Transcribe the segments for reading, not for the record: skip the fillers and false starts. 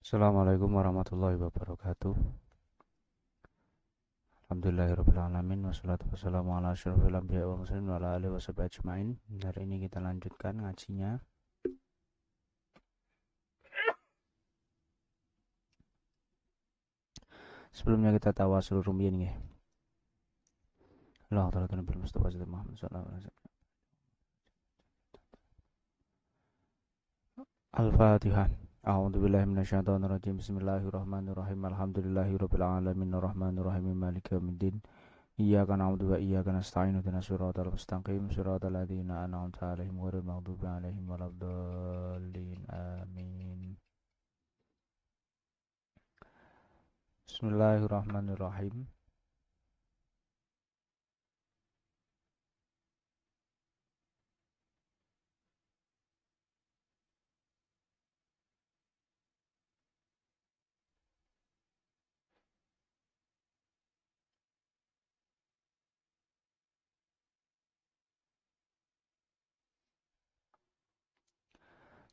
Assalamualaikum warahmatullahi wabarakatuh. Alhamdulillahirabbil alamin wassalatu wassalamu ala asyrofil anbiya'i wal mursalin wa ala alihi washabihi ajmain. Hari ini kita lanjutkan ngajinya. Sebelumnya kita tawasul rumiyin nggih. Allah ta'ala Nabi Mustafa Muhammad sallallahu alaihi wasallam. Al-Fatihah. A'udzu billahi minasyaitonir rajim. Bismillahirrahmanirrahim. Alhamdulillahirabbil alamin arrahmanir rahim maliki yaumiddin. Iyyaka na'budu wa iyyaka nasta'in ihdinas siratal mustaqim siratal ladzina an'amta 'alaihim ghairil maghdubi 'alaihim waladdallin. Amin. Bismillahirrahmanirrahim.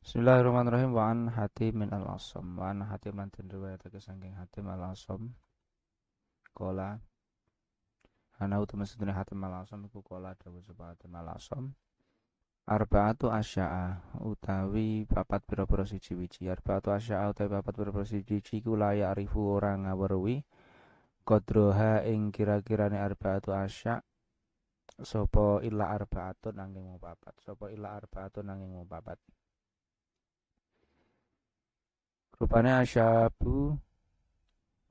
Bismillahirrahmanirrahim. Wa an Hatim min al-Asam. Wa an Hatim lan den riwayatake saking Hatim al-Asam. Kola ana utawa sedene Hatim al-Asam iku kola dawuh sapa Hatim al-Asam. Arba'atu asya'a utawi papat pira-pira siji-wiji. Arba'atu asya'a utawi papat pira-pira siji-wiji iku la ya'rifu ora ngaweruhi qadroha ing kira-kirane arba'atu asya' sapa illa arba'atun nanging mung papat. Sapa illa arba'atun nanging mung papat. Rupane asyabu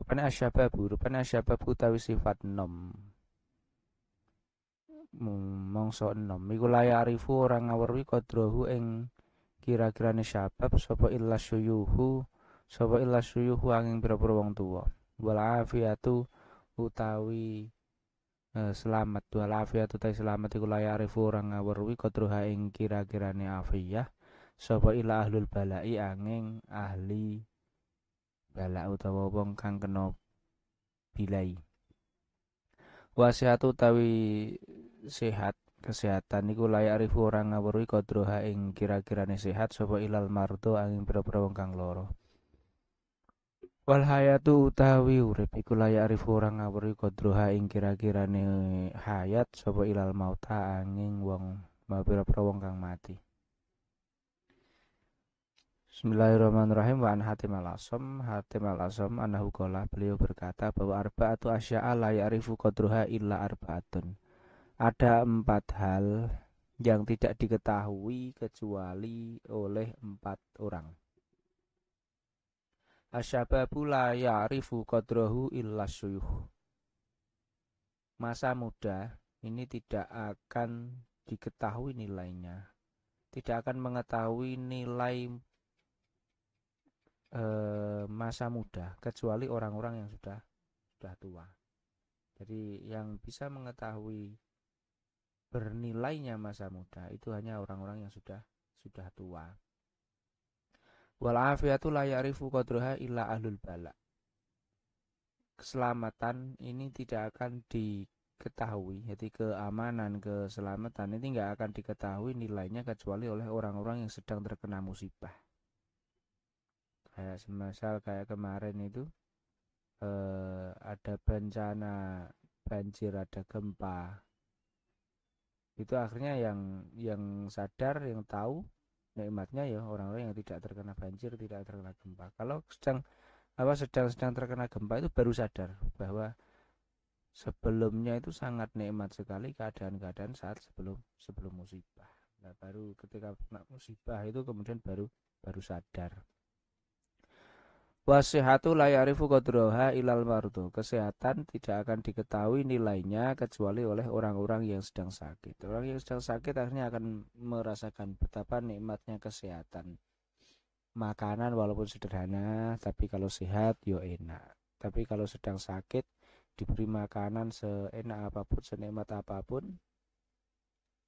rupane asyababu utawi sifat nom. Mongso enom iku layarifu ora ngaweruhi qadrohu ing kira-kirane syabab sapa illa syuyuhu angin pira-pira wong tuwa. Wal afiatu utawi selamat wal afiatu utawi selamat iku layarifu ora ngaweruhi qadroha ing kira-kirane afiyah sapa illa ahlul balai angin ahli bala utawa wong kang kena bilai. Wasiat utawi sehat kesehatan iku layak rifu orang ngaweruhi qadroha ing kira-kirane sehat sapa ilal mardo angin pira-pira wong kang lara. Wal hayatu utawi urip iku layak rifu orang ngaweruhi qadroha ing kira-kirane hayat sapa ilal mauta angin wong pira-pira wong kang mati. Bismillahirrahmanirrahim. Wa an Hatim al-Asam anahu qala beliau berkata bahwa arba'atu asya'a la ya'rifu qadruha illa arba'atun. Ada 4 hal yang tidak diketahui kecuali oleh 4 orang. Asyababu la ya'rifu qadrahu illa syuyuh. Masa muda ini tidak akan diketahui nilainya. Tidak akan mengetahui nilai masa muda kecuali orang-orang yang sudah tua. Jadi yang bisa mengetahui bernilainya masa muda itu hanya orang-orang yang sudah tua. Wal afiyatu la ya'rifu qadraha illa ahlul bala. Keselamatan ini tidak akan diketahui, jadi keamanan, keselamatan ini tidak akan diketahui nilainya kecuali oleh orang-orang yang sedang terkena musibah. Kayak semisal kayak kemarin itu ada bencana banjir, ada gempa. Itu akhirnya yang sadar, yang tahu nikmatnya ya orang-orang yang tidak terkena banjir, tidak terkena gempa. Kalau sedang terkena gempa itu baru sadar bahwa sebelumnya itu sangat nikmat sekali keadaan-keadaan saat sebelum musibah. Nah, baru ketika kena musibah itu kemudian baru sadar. Wasihatu la ya'rifu qadraha ilal mardu. Kesehatan tidak akan diketahui nilainya kecuali oleh orang-orang yang sedang sakit. Orang yang sedang sakit akhirnya akan merasakan betapa nikmatnya kesehatan. Makanan walaupun sederhana, tapi kalau sehat yo enak. Tapi kalau sedang sakit diberi makanan seenak apapun, senikmat apapun,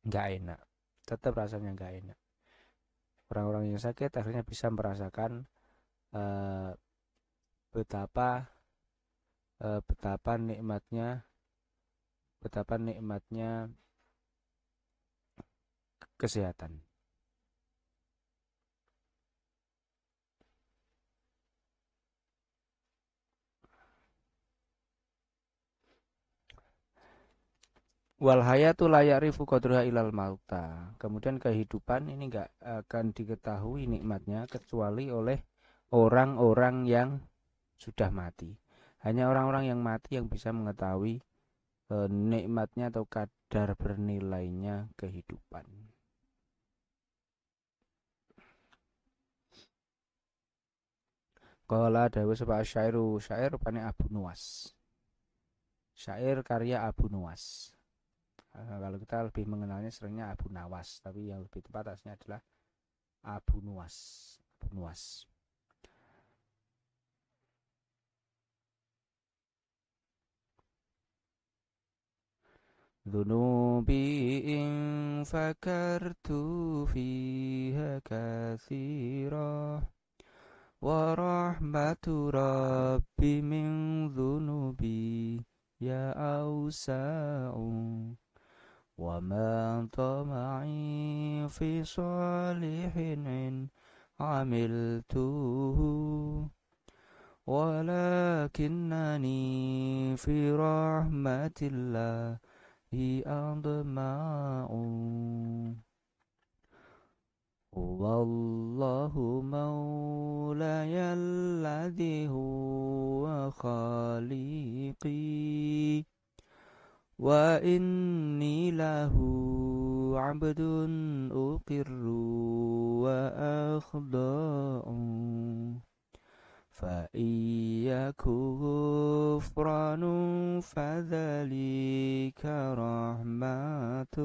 nggak enak. Tetap rasanya nggak enak. Orang-orang yang sakit akhirnya bisa merasakan eh, betapa betapa nikmatnya kesehatan. Wal hayatu la ya'rifu qadraha ilal mauta. Kemudian kehidupan ini enggak akan diketahui nikmatnya kecuali oleh orang-orang yang sudah mati. Hanya orang-orang yang mati yang bisa mengetahui nikmatnya atau kadar bernilainya kehidupan. Qala dawu sapa syairu, syair rupane Abu Nuwas. Syair karya Abu Nuwas. Kalau kita lebih mengenalnya seringnya Abu Nawas, tapi yang lebih tepat aslinya adalah Abu Nuwas. Abu Nuwas. Dhunubi in fakartu fiha katsira wa rahmatu rabbi min dhunubi ya ausa'u wa ma tamai fi salihin in amiltuhu walakinnani fi rahmatillah أضمع والله مولاي الذي هو خالقي وإني له عبد أقر وأخضع فإياك غفران فذلك رحمة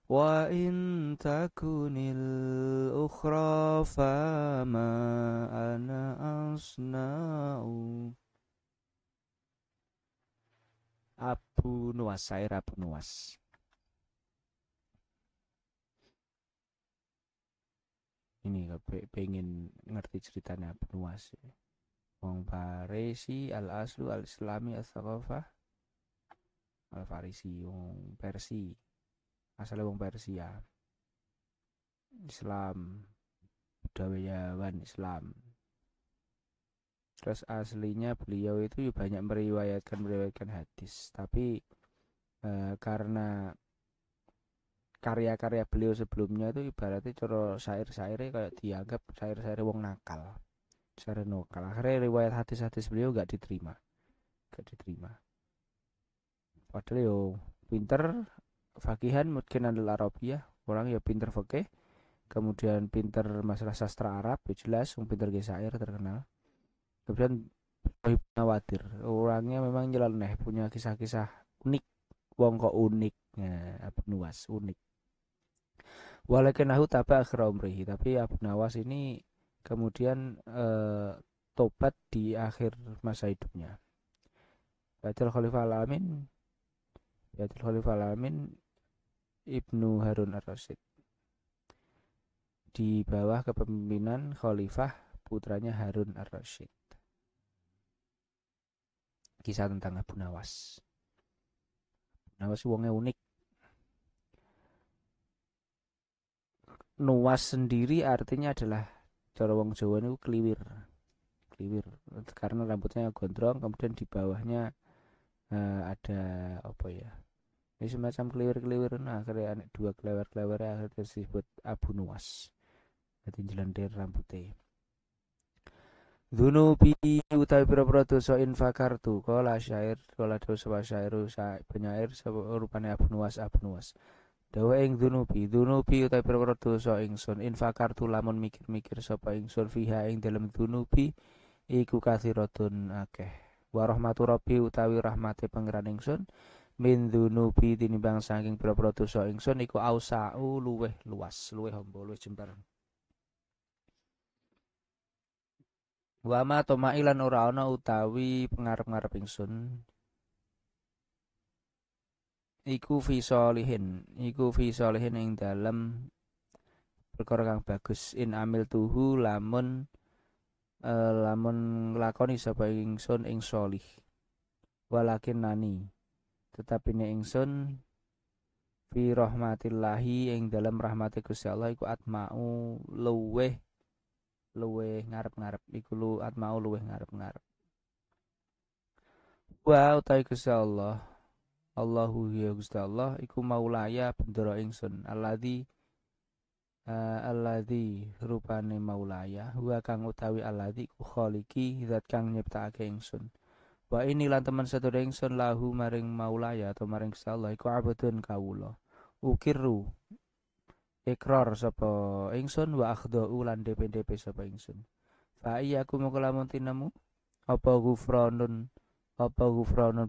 وإن تكن الأخرى فما أنا أصنع. Abu Nuwas, syair Abu Nuwas. Ini pengen ngerti ceritanya Abu Nuwas. Wong Farisi al aslu al islami al thaqafah al Farisi wong Persi, asalnya wong Persia, Islam, budayawan Islam. Terus aslinya beliau itu banyak meriwayatkan hadis, tapi karena karya-karya beliau sebelumnya itu ibaratnya coro syair-syairnya kayak dianggap syair-syair wong nakal, syair nakal. Akhirnya riwayat hadis-hadis beliau gak diterima. Padahal yo pinter fakihan mungkin adalah Arabiyah, orang ya pinter fakih, kemudian pinter masalah sastra Arab, ya jelas pinter syair terkenal. Kemudian Nawadir, orangnya memang nyeleneh, punya kisah-kisah unik, wong kok unik. Nah, Abu Nuwas unik. Walakin nahu taba akhir umrihi, tapi Abu Nawas ini kemudian tobat di akhir masa hidupnya. Batul Khalifah Al-Amin, Batul Khalifah Al-Amin Ibnu Harun Ar-Rasyid, di bawah kepemimpinan Khalifah putranya Harun Ar-Rasyid. Kisah tentang Abu Nawas. Nawas wongnya unik. Nuwas sendiri artinya adalah cara wong Jawa itu kliwir. Karena rambutnya gondrong, kemudian di bawahnya ada apa ya? Ini semacam kliwir-kliwir, nah akhirnya dua klewer-klewer akhirnya disebut Abu Nuwas. Jadi jelendir rambutnya. Dzunubi utawi pira-pira dosa infakartu kala syair kala dosa syairu penyair rupane Abu Nuwas. Dawa ing dzunubi utawi pira-pira dosa ingsun infakartu lamun mikir-mikir sapa ingsun fiha ing dalem dzunubi iku kathiratun akeh. Wa rahmatu rabbi utawi rahmate pangeran ingsun min dzunubi tinimbang saking pira-pira dosa ingsun iku ausau luweh luas, luweh amba, luweh jembar. Wama tomailan ora ana utawi pengarep-ngarep ingsun iku fi solihin ing dalem perkara kang bagus in amil tuhu lamun nglakoni sapa ingsun ing solih walakin nani tetapi ne ingsun fi rahmatillahi ing dalem rahmate Gusti Allah iku atmau luweh ngarep-ngarep iku atmau luweh ngarep-ngarep wa utawi Gusti Allah Allahu ya Gusti Allah iku maulaya bendera ingsun alladzi rupane maulaya huwa kang utawi alladzi ku kholiki zat kang nyiptakake ingsun wa ini lan temen sedaya ingsun lahu maring maulaya atau maring Gusti Allah iku abdun kawula ukirru ikrar sapa ingsun wa akhdau lan DP sapa ingsun fa iya aku mung lamun tinemu apa gufranun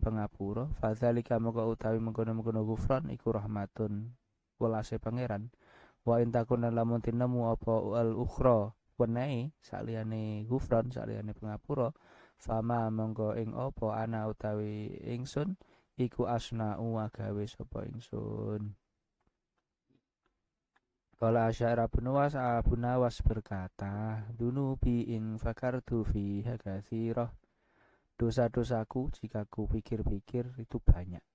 pangapura fadzalika moko utawi mengkono-mengkono gufran iku rahmatun welase pangeran wa intakun lamun tinemu apa al ukhra wenehi saliyane gufran saliyane pangapura fama mongko ing apa ana utawi ingsun iku asna'u agawe sapa ingsun. Kala Asy'ara Abu Nawas berkata, dunubi in fakartu fiha katsirah. Dosa-dosaku jika ku pikir-pikir itu banyak.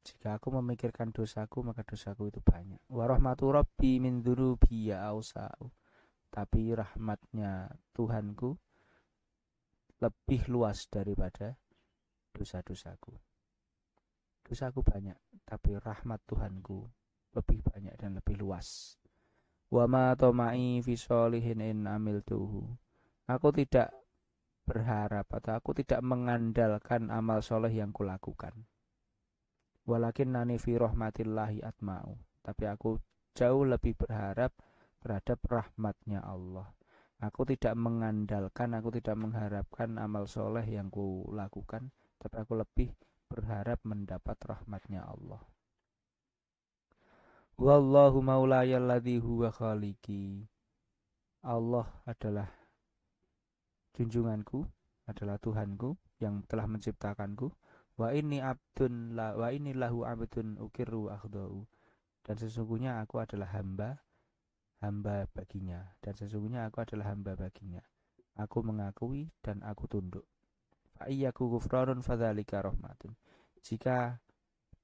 Jika aku memikirkan dosaku maka dosaku itu banyak. Wa rahmatu rabbi min dzunubi ya ausa'u. Tapi rahmatnya Tuhanku lebih luas daripada dosa-dosaku. Dosaku banyak, tapi rahmat Tuhanku lebih banyak dan lebih luas. Wa ma tama'i fi sholihin in amiltuhu. Aku tidak berharap atau aku tidak mengandalkan amal soleh yang kulakukan. Walakin nani fi rahmatillahi atma'u. Tapi aku jauh lebih berharap terhadap rahmatnya Allah. Aku tidak mengandalkan, aku tidak mengharapkan amal soleh yang kulakukan, tapi aku lebih berharap mendapat rahmatnya Allah. Wallahu maulaya alladzi huwa khaliqi. Allah adalah junjunganku, adalah Tuhanku yang telah menciptakanku. Wa inni lahu abdun ukirru akhdau. Dan sesungguhnya aku adalah hamba baginya. Dan sesungguhnya aku adalah hamba baginya. Aku mengakui dan aku tunduk. Fa iyyaku ghufranun fadzalika rahmatun. Jika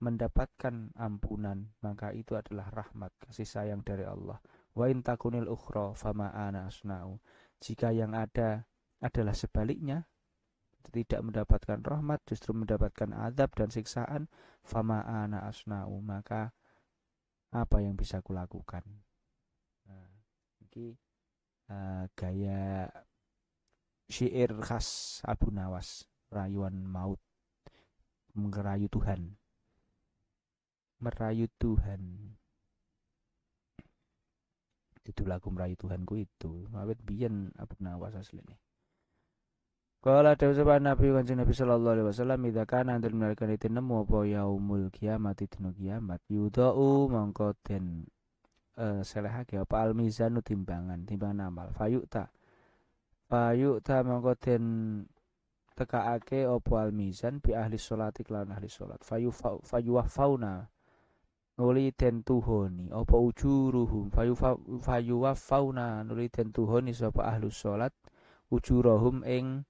mendapatkan ampunan maka itu adalah rahmat kasih sayang dari Allah. Wa in takunil ukhra fama ana asna'u. Jika yang ada adalah sebaliknya, tidak mendapatkan rahmat justru mendapatkan azab dan siksaan, fama ana asna'u, maka apa yang bisa kulakukan. Nah, ini gaya syair khas Abu Nawas, rayuan maut, merayu Tuhan. Merayu Tuhan. Itu lagu merayu Tuhanku itu. Awet biyen Abu Nawas asline. Kala dawuh sapa Nabi Kanjeng Nabi sallallahu alaihi wasallam idza kana antul nalikan nemu apa yaumul kiamat dina kiamat yudau mongko den selehake apa al mizanu timbangan amal fayuta mongko den tekaake apa al mizan bi ahli sholati lan ahli salat fayuwafauna nuli den tuhoni apa ujuruhum fayuwafauna nuli den tuhoni sapa ahli salat ujurohum ing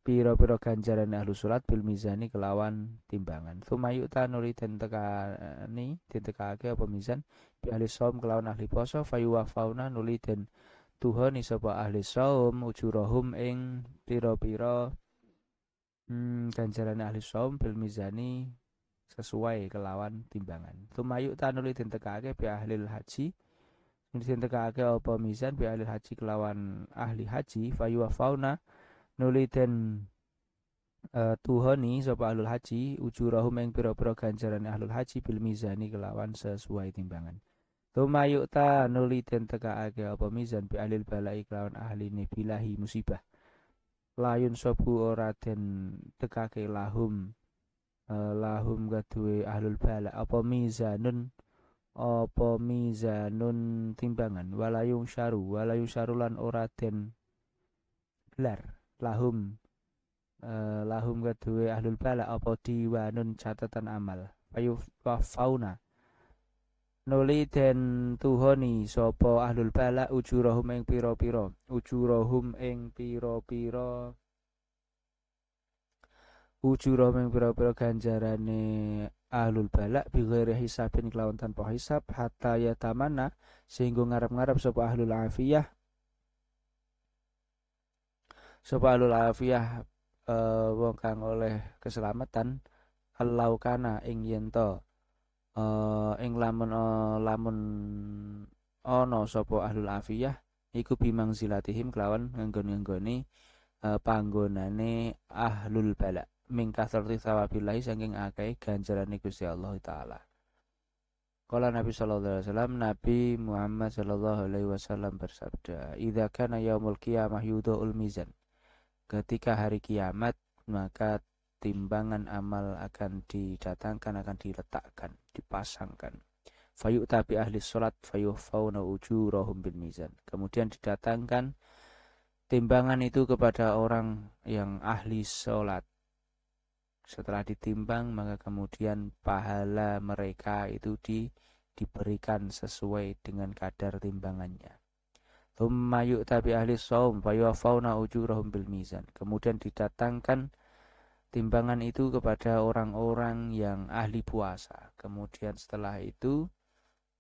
pira-pira ganjaran ahli salat bil mizani kelawan timbangan sumayuta nuli den tekake apa mizan bi ahli shaum kelawan ahli poso fayuwafauna nuli den tuhoni sapa ahli shaum ujurohum ing pira-pira ganjaran ahli shaum bil mizani sesuai kelawan timbangan. Tumayuk tanuli dintekake bi ahli haji. Dintekake apa mizan bi ahli haji kelawan ahli haji fayuwafauna nuli den tuhoni sapa ahlul haji ujurahum ing pira-pira ganjaran ahlul haji bil mizani kelawan sesuai timbangan. Tumayuk tanuli dintekake apa mizan bi ahli balai kelawan ahli bilahi musibah. Layun sobu ora den tekake lahum kaduwe ahlul bala apa mizanun timbangan walayung syaru lan ora den gelar lahum kaduwe ahlul bala apa diwanun catatan amal fauna nuli den tuhoni sapa ahlul bala ujurahum ing pira-pira ganjarane ahlul balak bi ghairi hisabin kelawan tanpa hisab hatta ya tamana sehingga ngarep-ngarep sapa ahlul afiyah wong kang oleh keselamatan allau kana ing yen to ing lamun ana sapa ahlul afiyah iku bimang zilatihim kelawan nganggon-nganggone panggonane ahlul bala min kasrati thawabillahi saking akeh ganjarane Gusti Allah taala. Qala Nabi sallallahu alaihi wasallam, Nabi Muhammad sallallahu alaihi wasallam bersabda, "Idza kana yaumul qiyamah yudha'ul mizan." Ketika hari kiamat, maka timbangan amal akan didatangkan, akan diletakkan, dipasangkan. Fayu'ta bi ahli sholat fayuhfauna ujurahum bil mizan. Kemudian didatangkan timbangan itu kepada orang yang ahli sholat. Setelah ditimbang, maka kemudian pahala mereka itu diberikan sesuai dengan kadar timbangannya. Tsumma yu'ta bi ahli shaum fayuwaffauna ujurahum bil mizan. Kemudian didatangkan timbangan itu kepada orang-orang yang ahli puasa. Kemudian setelah itu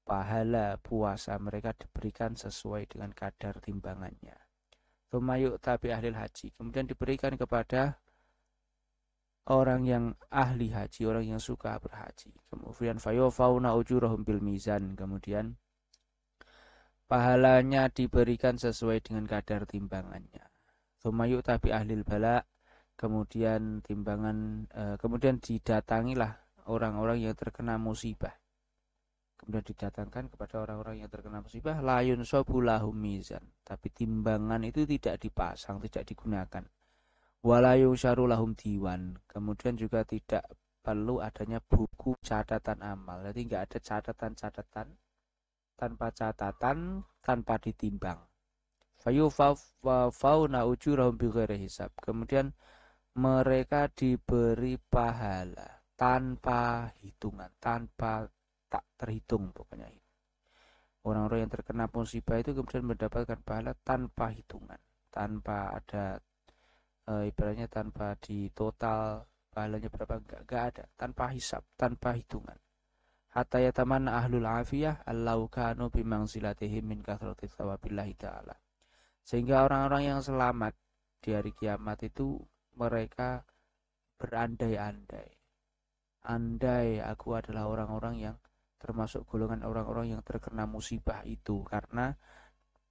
pahala puasa mereka diberikan sesuai dengan kadar timbangannya. Tsumma yu'ta bi ahli haji. Kemudian diberikan kepada orang yang ahli haji, orang yang suka berhaji. Kemudian fayuwaffauna ujurahum bil mizan. Kemudian pahalanya diberikan sesuai dengan kadar timbangannya. Tsumma yu'ta bi ahlil bala. Kemudian kemudian didatangilah orang-orang yang terkena musibah. Kemudian didatangkan kepada orang-orang yang terkena musibah, la yunsabu lahum mizan. Tapi timbangan itu tidak dipasang, tidak digunakan. Wala yusharu lahum diwan. Kemudian juga tidak perlu adanya buku catatan amal. Jadi enggak ada catatan-catatan, tanpa catatan, tanpa ditimbang. Fayufauna ujurahum bighairi hisab. Kemudian mereka diberi pahala tanpa hitungan, tanpa tak terhitung pokoknya. Orang-orang yang terkena musibah itu kemudian mendapatkan pahala tanpa hitungan, tanpa ada ibaratnya tanpa di total pahalanya berapa, enggak ada, tanpa hisab, tanpa hitungan. Hatta yatamanna ahlul afiyah allau kanu bimangzilatihim min kathrati thawabillahi ta'ala. Sehingga orang-orang yang selamat di hari kiamat itu mereka berandai-andai. Andai aku adalah orang-orang yang termasuk golongan orang-orang yang terkena musibah itu, karena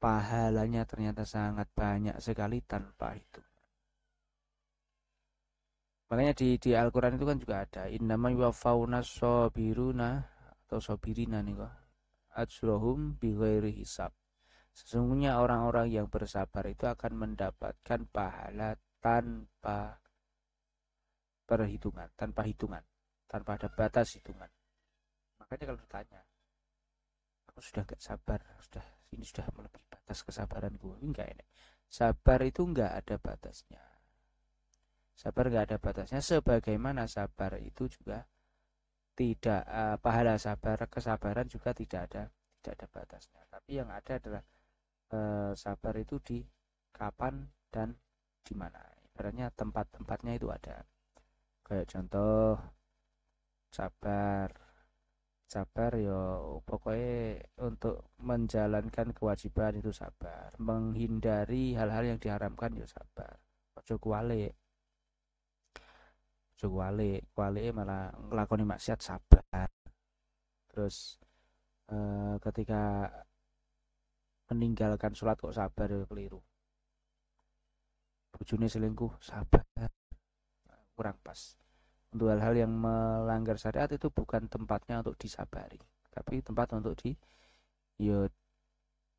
pahalanya ternyata sangat banyak sekali tanpa itu. Makanya di Al-Quran itu kan juga ada innama yuwaffawna sabiruna atau sabirina nih kok ajrohum bighairi hisab. Sesungguhnya orang-orang yang bersabar itu akan mendapatkan pahala tanpa perhitungan, tanpa hitungan, tanpa ada batas hitungan. Makanya kalau ditanya, aku sudah gak sabar, ini sudah melebihi batas kesabaranku, enggak ini. Sabar itu enggak ada batasnya. Sabar enggak ada batasnya, sebagaimana sabar itu juga tidak pahala sabar, kesabaran juga tidak ada batasnya. Tapi yang ada adalah sabar itu di kapan dan di mana. Ibaratnya tempat-tempatnya itu ada. Kayak contoh sabar ya pokoknya untuk menjalankan kewajiban itu sabar, menghindari hal-hal yang diharamkan ya sabar. Ojo kualik malah ngelakoni maksiat sabar. Terus ketika meninggalkan sholat kok sabar ya keliru. Bojone selingkuh sabar, kurang pas. Untuk hal-hal yang melanggar syariat itu bukan tempatnya untuk disabari, tapi tempat untuk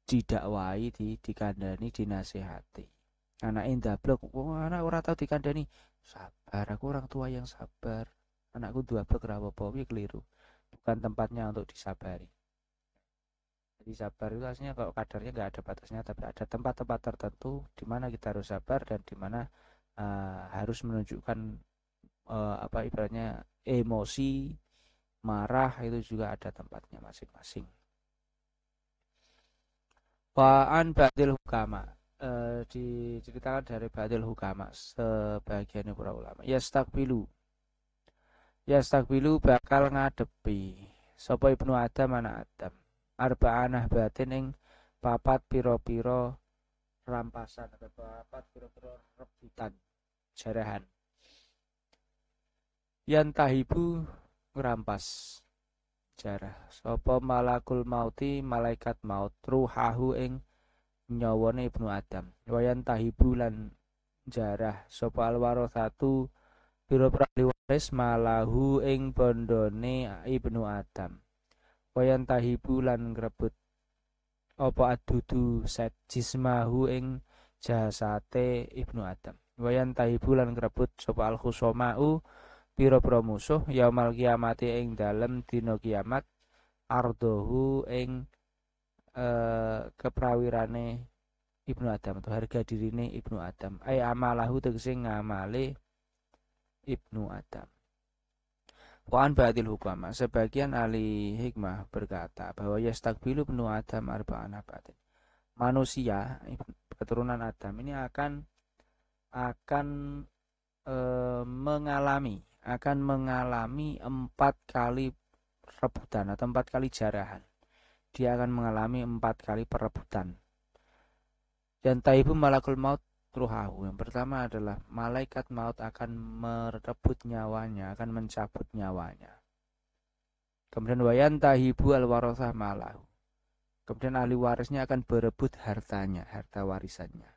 didakwai, dikandani, dinasehati. Anak ndablek, anak ora tau dikandani, sabar, aku orang tua yang sabar. Anakku ndablek ora apa-apa, keliru. Bukan tempatnya untuk disabari. Jadi sabar itu aslinya kalau kadarnya nggak ada batasnya, tapi ada tempat-tempat tertentu di mana kita harus sabar dan di mana harus menunjukkan ibaratnya emosi, marah, itu juga ada tempatnya masing-masing. Wa'an ba'dil hukama, diceritakan dari ba'dil hukama sebagian para ulama. Yastakbilu bakal ngadepi sapa ibnu Adam anak Adam arba'anah batin ing papat piro-piro rampasan atau papat piro-piro rebutan jarahan. Yantahibu ngrampas jarah sapa malakul mauti malaikat maut ruhahu ing nyawane Ibnu Adam wayan tahibu lan jarah sapa alwarasatu pira-pira ahli waris malahu ing bondone Ibnu Adam wayan tahibu lan ngrebut apa adudu set jismahu ing jasate Ibnu Adam wayan tahibu lan ngrebut sapa al khusomau pira-pira musuh yaumal kiamati ing dalem dina kiamat ardohu ing keprawirane Ibnu Adam atau harga dirine Ibnu Adam ay amalahu tegese ngamale Ibnu Adam. Waan ba'dil hukama sebagian ahli hikmah berkata bahwa yastakbilu Ibnu Adam arba'ana batin. Manusia keturunan Adam ini akan mengalami 4 kali rebutan atau 4 kali jarahan. Dia akan mengalami 4 kali perebutan. Dan taibu malakul maut ruhahu. Yang pertama adalah malaikat maut akan merebut nyawanya, akan mencabut nyawanya. Kemudian wayan tahibu al-warasah malahu. Kemudian ahli warisnya akan berebut hartanya, harta warisannya.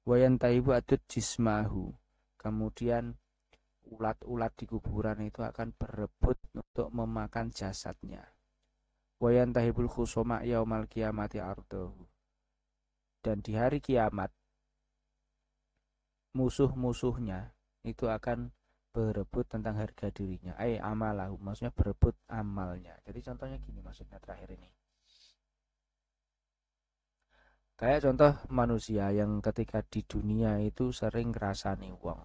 Wayan tahibu adud jismahu. Kemudian ulat-ulat di kuburan itu akan berebut untuk memakan jasadnya. Wayan tahibul khusoma yaumal kiamati ardohu. Dan di hari kiamat musuh-musuhnya itu akan berebut tentang harga dirinya. Amalahu, maksudnya berebut amalnya. Jadi contohnya gini maksudnya terakhir ini. Kayak contoh manusia yang ketika di dunia itu sering ngrasani wong.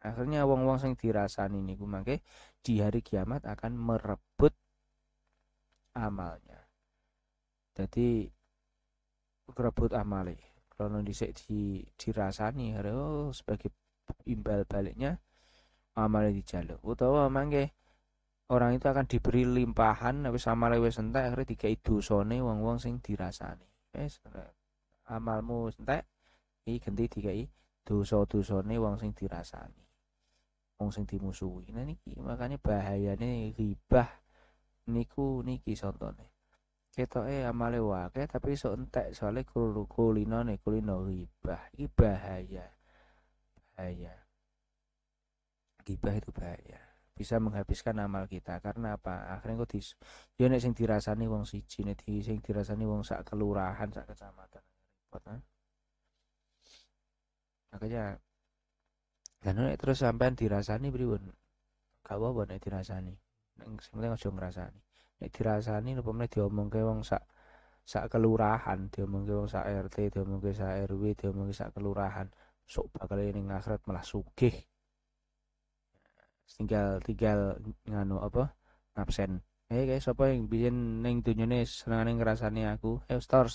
Akhirnya wong-wong sing dirasani niku mangke di hari kiamat akan merebut amalnya. Jadi merebut amale. Kalau dhisik dirasani sebagai imbal baliknya amalnya dijaluk. Utawa mangke orang itu akan diberi limpahan habis amale wis entek akhirnya dikai dosane wong-wong sing dirasani. Wis amalmu entek iki ganti dikai dosa-dosane wong sing dirasani. Wong sing dimusuhi. Nah niki makanya bahayane ghibah niki contone. Ketoke amale wae tapi iso entek soalnya kulino ghibah. Iki bahaya. Ghibah itu bahaya. Bisa menghabiskan amal kita karena apa? Akhirnya kok ya nek sing dirasani wong siji, nek sing dirasani wong sak kelurahan, sak kecamatan. Repot kan? Makanya lan nek terus sampean dirasani pripun? Gak apa-apa nek dirasani. Nek sing penting aja ngrasani. Nek dirasani apa meneh diomongke wong sak kelurahan, diomongke wong sak RT, diomongke sak RW, diomongke sak kelurahan, sok bakal ning akhirat malah sugih. Tinggal nganu apa? Absen. Guys, sapa yang biyen ning dunyane senengane ngrasani aku? Store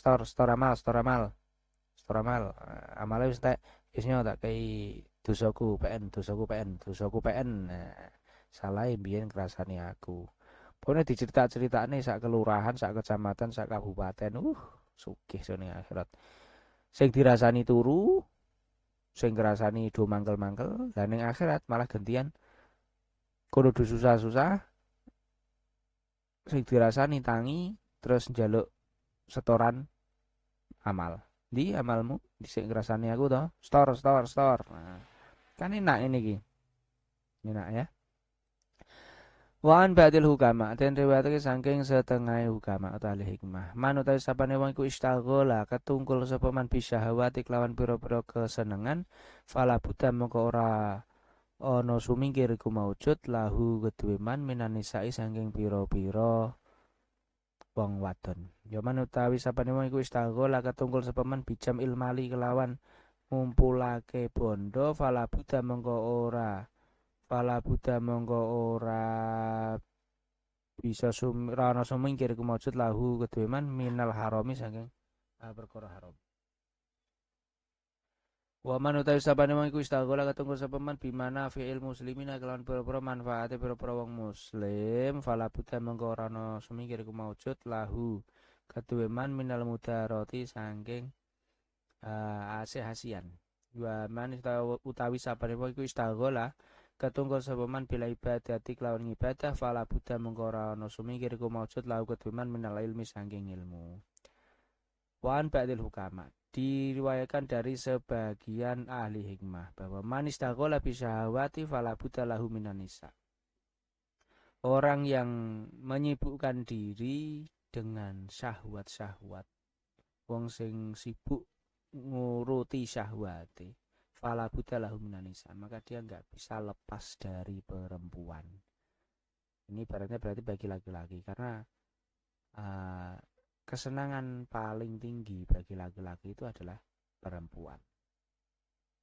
amal. Amale wis tak isnya tak kei dosaku PN. Nah, salah biyen ngrasani aku. Pokoknya dicerita-ceritane sak kelurahan, sak kecamatan, sak kabupaten. Sugih sone akhirat. Sing dirasani turu, sing ngrasani do mangkel-mangkel, lan ning akhirat malah gantian kono do susah-susah, sing dirasani tangi, terus njaluk setoran amal. Di amalmu, di sing ngrasani aku toh, store. Nah, kan enak ini ki. Enak ya. Waan ba'dil hukama dan riwayatake saking setengah hukama atau ahli hikmah. Man utawi sapane wong iku istaghala ketungkul sapa man bisyahawati kelawan pira-pira kesenengan fala buta mongko ora ana sumingkir iku maujud lahu kedue man minanisai saking pira-pira wong wadon. Ya man utawi sapane wong iku istaghala ketungkul sapa man bijam ilmali kelawan ngumpulake bondo fala buta mongko ora bisa rana sumingkir kumujud lahu kedue man minal harami saking perkara haram. Wa man utawi sapane wong iku istaghala ketungkul sapa man bimana fi'il muslimina kelawan pira-pira manfaate pira-pira wong muslim fala buta mongko ora ana sumingkir kumujud lahu kedue man minal mudarati saking asih-asian. Wa man utawi sapane wong iku istaghala ketunggal sapa man bila ibadati kelawan ibadah fala buddha mengko ora ana sumingkir iku maujud lahu kedhuman minal ilmi saking ilmu. Wan ba'dil hukama diriwayatkan dari sebagian ahli hikmah bahwa man istaghala bi syahawati fala buddha lahu minan nisa. Orang yang menyibukkan diri dengan syahwat-syahwat, wong sing sibuk nguruti syahwate, fala buddha lahu minan nisa, maka dia enggak bisa lepas dari perempuan. Ini berarti bagi laki-laki karena kesenangan paling tinggi bagi laki-laki itu adalah perempuan.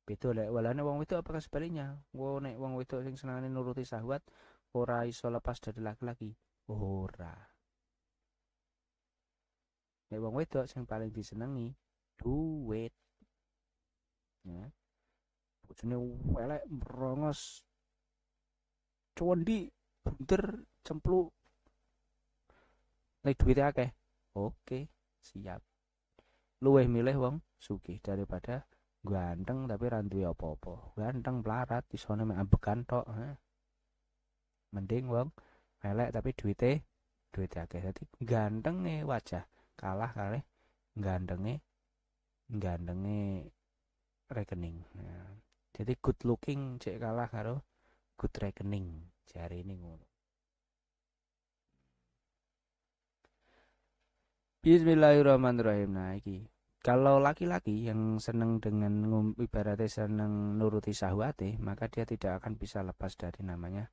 Beda lek walane wong wedok apakah sebaliknya? Nek wong wedok sing senengane nuruti syahwat ora iso lepas dari laki-laki. Ora. Nek wong wedok sing paling disenengi duit. Ya. Bojone elek merongos condi bunter cempluk. Nek duwite akeh. Oke, siap. Luwih milih wong sugih daripada ganteng tapi ra duwe apa-apa. Ganteng pelarat isone mek ambekan tok. Mending wong elek tapi duwite akeh. Dadi gantenge wajah kalah kali gantenge rekening. Nah, jadi good looking cek kalah karo good rekening. Jari ini ngono. Bismillahirrahmanirrahim. Nah iki kalau laki-laki yang seneng dengan ibaratnya seneng nuruti syahwate, maka dia tidak akan bisa lepas dari namanya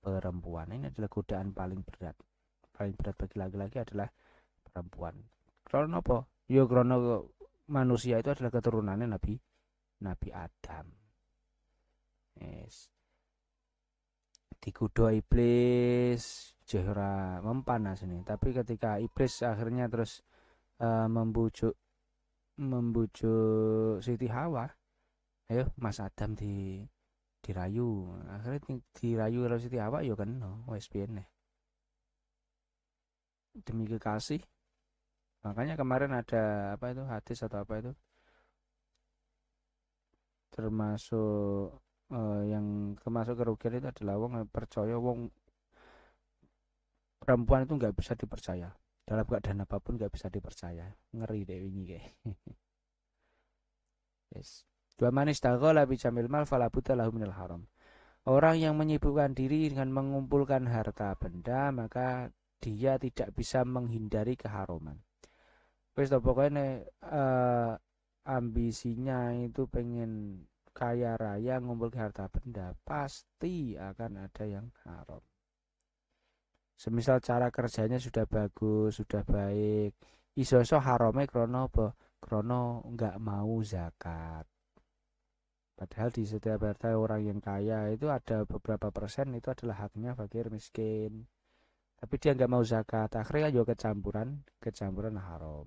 perempuan. Ini adalah godaan paling berat. Paling berat bagi laki-laki adalah perempuan. Karena apa? Ya karena manusia itu adalah keturunannya Nabi Adam. Yes. Digodha iblis jehra mempan asine. Tapi ketika iblis akhirnya terus membujuk Siti Hawa, ayo Mas Adam dirayu. Akhirnya dirayu oleh Siti Hawa ya kan wis piye demi kekasih. Makanya kemarin ada apa itu hadis atau apa itu termasuk yang termasuk kerugian itu adalah wong percaya wong perempuan itu nggak bisa dipercaya dalam keadaan apapun, nggak bisa dipercaya. Ngeri deh wingi kayak. Yes. Dua manis taghala bi jamil mal fala budda lahu minal haram. Orang yang menyibukkan diri dengan mengumpulkan harta benda maka dia tidak bisa menghindari keharuman. Wis pokoknya ambisinya itu pengen kaya raya ngumpul harta benda, pasti akan ada yang haram. Semisal cara kerjanya sudah bagus, sudah baik, iso-iso harame krono apa? Krono nggak mau zakat. Padahal di setiap harta orang yang kaya itu ada beberapa persen itu adalah haknya fakir miskin. Tapi dia nggak mau zakat, akhirnya juga kecampuran haram.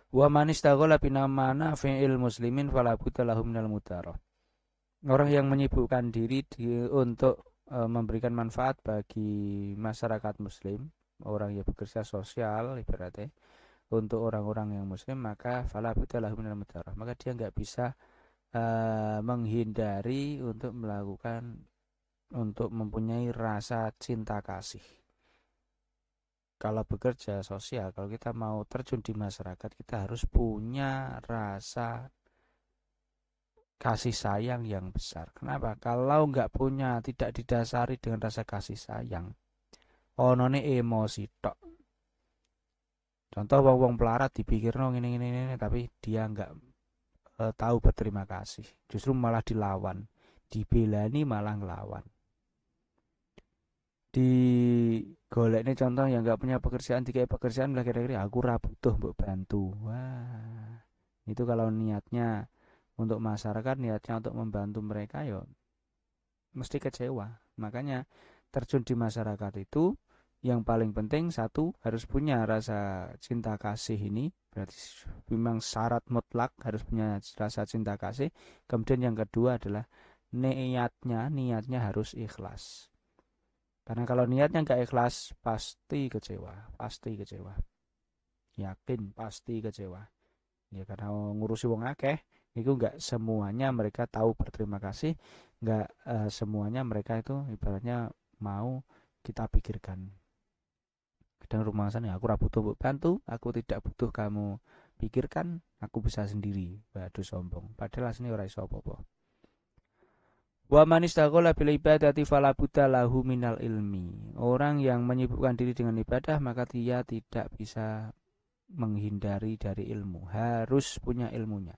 Wa man istaghala binamana fi'il muslimin fala budda lahu minal mudarah. Orang yang menyibukkan diri untuk memberikan manfaat bagi masyarakat muslim, orang yang bekerja sosial ibaratnya untuk orang-orang yang muslim, maka fala budda lahu minal mudarah. Maka dia enggak bisa menghindari untuk mempunyai rasa cinta kasih. Kalau bekerja sosial, kalau kita mau terjun di masyarakat, kita harus punya rasa kasih sayang yang besar. Kenapa? Kalau nggak punya, tidak didasari dengan rasa kasih sayang, onone emosi tok. Contoh wong pelarat dipikirno ngene, tapi dia nggak tahu berterima kasih. Justru malah dilawan, dibelani malah ngelawan. Di golek ini contoh yang nggak punya pekerjaan, dikai pekerjaan lah kira-kira aku ra butuh mbok bantu. Wah, itu kalau niatnya untuk masyarakat, niatnya untuk membantu mereka ya mesti kecewa. Makanya terjun di masyarakat itu yang paling penting satu harus punya rasa cinta kasih, ini berarti memang syarat mutlak harus punya rasa cinta kasih. Kemudian yang kedua adalah niatnya harus ikhlas. Karena kalau niatnya nggak ikhlas, pasti kecewa. Yakin pasti kecewa. Ya karena ngurusi wong akeh, Itu enggak semuanya mereka tahu berterima kasih, enggak semuanya mereka itu ibaratnya mau kita pikirkan. Kadang rumah sana aku butuh bantu, aku tidak butuh kamu pikirkan, aku bisa sendiri. Waduh sombong. Padahal aslinya ora iso apa-apa. Wa man istaghala bil ibadati fala budda lahu minal ilmi. Orang yang menyibukkan diri dengan ibadah maka dia tidak bisa menghindari dari ilmu. Harus punya ilmunya.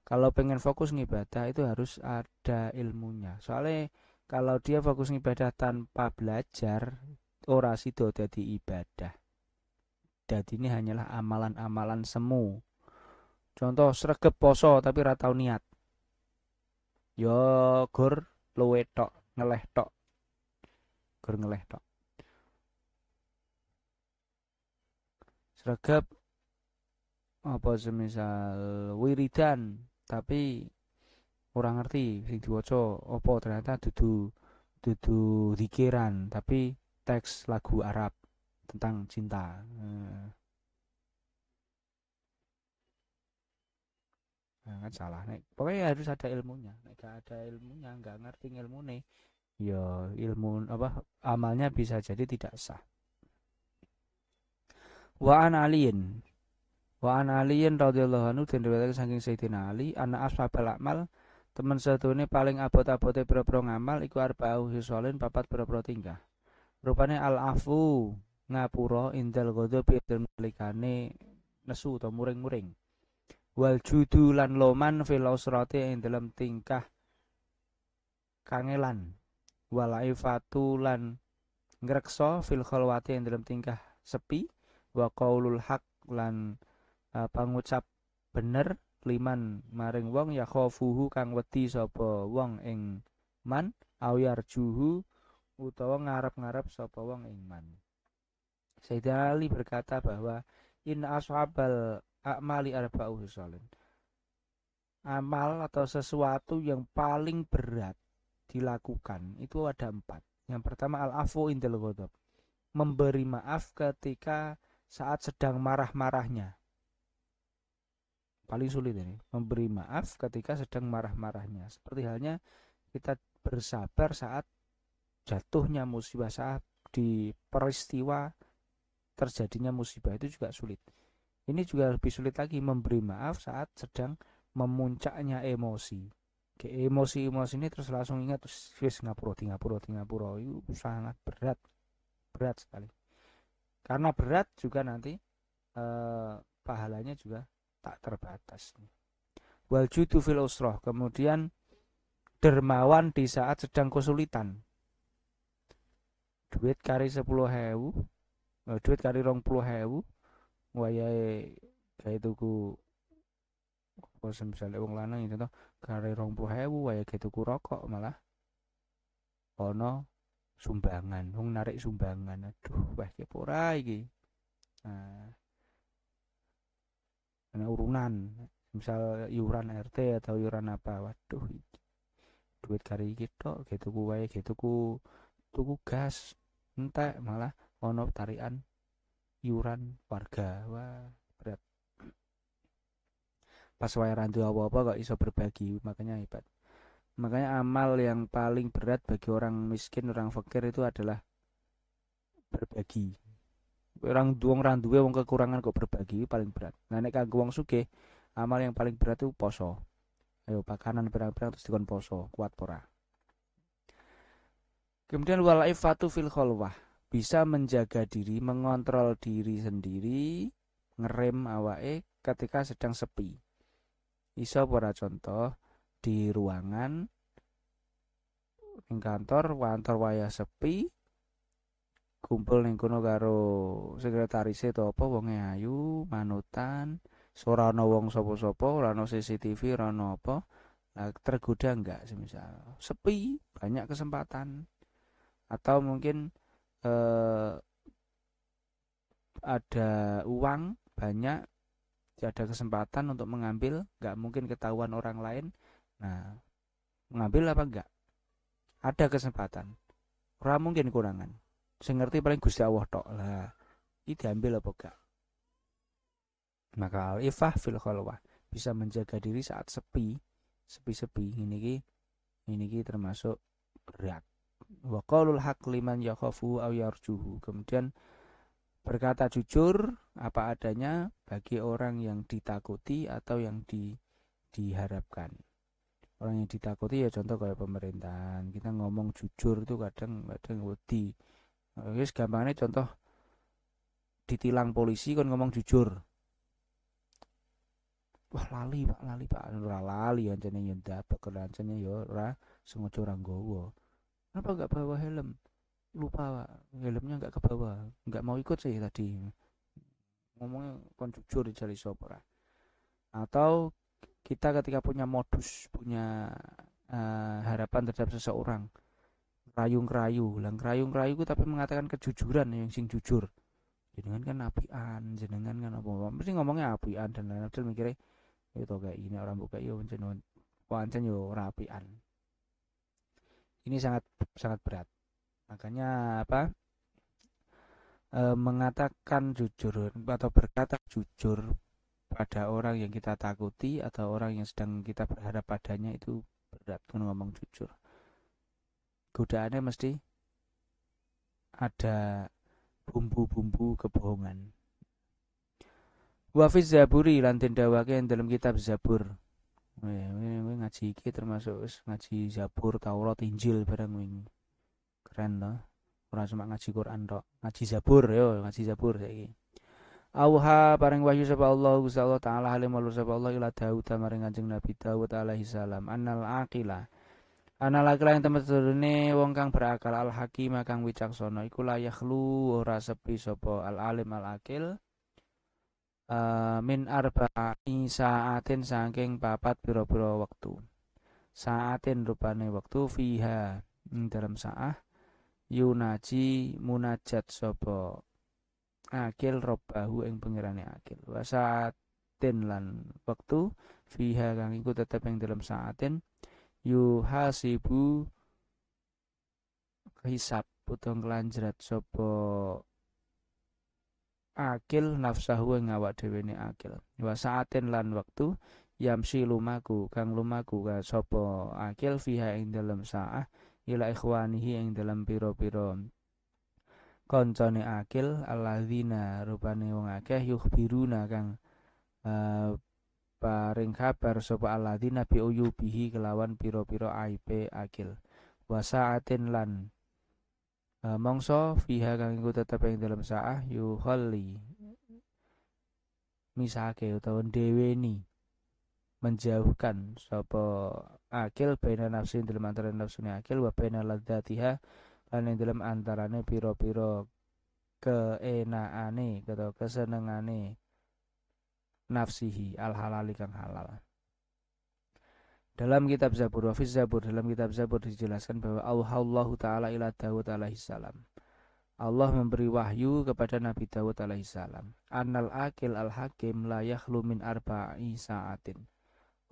Kalau pengen fokus ngibadah itu harus ada ilmunya. Soalnya kalau dia fokus ngibadah tanpa belajar, ora sido dadi ibadah. Jadi ini hanyalah amalan-amalan semu. Contoh sregep poso tapi ora tau niat. Yo gur luwe tok, ngeleh tok, gur ngeleh tok. Sregep apa semisal wiridan tapi orang ngerti sing diwaca apa ternyata dudu dudu zikiran tapi teks lagu Arab tentang cinta. Nah, kan salah nek. Pokoknya harus ada ilmunya. Nek gak ada ilmunya, nggak ngerti ilmu nih, ya ilmu apa amalnya bisa jadi tidak sah. Wa an aliin Wa an aliin radhiyallahu anhu den riwayatake saking Sayyidina Ali, anak ashabal amal, temen sedune paling abot-abote pira-pira ngamal iku arba'u hisolin papat pira-pira tingkah. Rupane al afu ngapura indal ghadabi nalikane nesu atau muring-muring. Wal judu lan loman fil usrati ing dalam tingkah kangelan. Wal ifatu lan ngrekso fil khalwati ing dalam tingkah sepi. Wa qaulul haq lan pangucap bener liman maring wong ya khofuhu kang wedi sapa wong ing man awyar juhu utawa ngarep-ngarep sapa wong ing man. Sayyidina Ali berkata bahwa in ashabal a'mali arba'u hisalin. Amal atau sesuatu yang paling berat dilakukan itu ada 4. Yang pertama al-afu indal ghadab. Memberi maaf ketika saat sedang marah-marahnya. Paling sulit ini, memberi maaf ketika sedang marah-marahnya. Seperti halnya kita bersabar saat jatuhnya musibah, saat di peristiwa terjadinya musibah itu juga sulit. Ini juga lebih sulit lagi memberi maaf saat sedang memuncaknya emosi. Ke emosi-emosi ini terus langsung ingat terus wis ngapura itu sangat berat sekali. Karena berat juga nanti pahalanya juga tak terbatas. Wal judu fil usroh, kemudian dermawan di saat sedang kesulitan. Duit kari 10.000, duit kari 20.000, wayahe gawe tuku apa misalnya wong lanang itu toh kari 20.000 wayahe gawe tuku rokok malah ono sumbangan, wong narik sumbangan. Aduh, wah ki ora iki. Nah, karena urunan misal iuran RT atau iuran apa, waduh duit kari gitu gitu ku wae gitu ku tuku gas entek malah ono tarian iuran warga. Wah berat. Pas wae randu apa-apa kok iso berbagi, makanya hebat. Makanya amal yang paling berat bagi orang miskin, orang fakir itu adalah berbagi. Orang duang randuwe wong kekurangan kok berbagi paling berat. Nah nek kanggo wong sugih, amal yang paling berat itu poso. Ayo pakanan berang-berang terus dikon poso, kuat pora. Kemudian wal ifatu fil khalwah, bisa menjaga diri, mengontrol diri sendiri, ngerem awake ketika sedang sepi. Iso para contoh di ruangan ning kantor wayah sepi, kumpul ning kono karo sekretarise to apa wonge ayu, manutan, ora ana wong sapa-sapa, ora ana CCTV, ora ana apa. Nah, tergoda enggak semisal sepi, banyak kesempatan atau mungkin eh, ada uang banyak, ada kesempatan untuk mengambil, enggak mungkin ketahuan orang lain. Nah, mengambil apa enggak? Ada kesempatan. Ora mungkin kurangan. Sing ngerti paling Gusti Allah tok. Lah, iki diambil apa enggak? Maka al-ifah fil khalwah, bisa menjaga diri saat sepi, sepi-sepi. Ini ki termasuk berat. Wa qaulul haq liman yakhafu aw yarjuhu. Kemudian berkata jujur apa adanya bagi orang yang ditakuti atau yang diharapkan. Orang yang ditakuti ya contoh kayak pemerintahan. Kita ngomong jujur itu kadang wedi. Wis gampangnya contoh ditilang polisi kon ngomong jujur. Wah lali pak ora lali ancene yo ndabek ancene yo ora sengaja ora nggawa. Kenapa enggak bawa helm? Lupa pak, helmnya enggak ke bawah, enggak mau ikut sih tadi. Ngomongnya kon jujur dijali sapa. Atau kita ketika punya modus, punya harapan terhadap seseorang, rayu-rayu, lang rayu-rayu tapi mengatakan kejujuran yang sing jujur. Jenengan kan apian, jenengan kan apa mesti ngomongnya apian dan lain-lain padahal mikirnya itu kayak ini orang buka yo pancen yo ora apian. Ini sangat sangat berat. Makanya apa? Mengatakan jujur atau berkata jujur pada orang yang kita takuti atau orang yang sedang kita berharap padanya itu berat ngomong jujur. Godaannya mesti ada bumbu-bumbu kebohongan. Wa fi zaburi lan den dawake dalam kitab Zabur. Ngaji iki termasuk ngaji Zabur, Taurat, Injil barang wingi. Keren loh. Ora cuma ngaji Quran tok, ngaji Zabur yo, ngaji Zabur saiki. Auha paring wahyu sapa Allah Gusti Allah taala halim walur sapa Allah ila Daud maring Kanjeng Nabi Daud alaihi salam annal aqila ana laki-laki tempat turune wong kang berakal al hakim kang wicaksana iku la yakhlu ora sepi sapa al alim al akil min arba'i saatin saking papat pira-pira wektu. Saatin rupane wektu fiha dalam saah yunaji munajat sapa akil robbahu ing pengirane akil. Wa saatin lan wektu fiha kang iku tetep ing dalam saatin yuhasibu hisab utawa nglanjrat sapa akil nafsahu ing awak dhewe ne akil. Wa saatin lan wektu yamsi lumaku kang lumaku ka sapa akil fiha ing dalam saah ila ikhwanihi ing dalam pira-pira kancane akil alladzina rupane wong akeh yukhbiruna kang paring kabar sapa alladzina bi uyubihi kelawan pira-pira aibe akil. Wa saatin lan mongso fiha kang iku tetep ing dalam saah yuhalli misake utawa deweni menjauhkan sapa akil baina nafsi dalam antara nafsune akil wa baina ladzatiha lan ing dalam antarane pira-pira keenaane atau kesenengane nafsihi al halali kang halal. Dalam kitab Zabur, dalam kitab Zabur dijelaskan bahwa Allah Ta'ala ila Daud alaihi salam. Allah memberi wahyu kepada Nabi Daud alaihi salam. Annal akil al-hakim la yakhlu min arba'i sa'atin.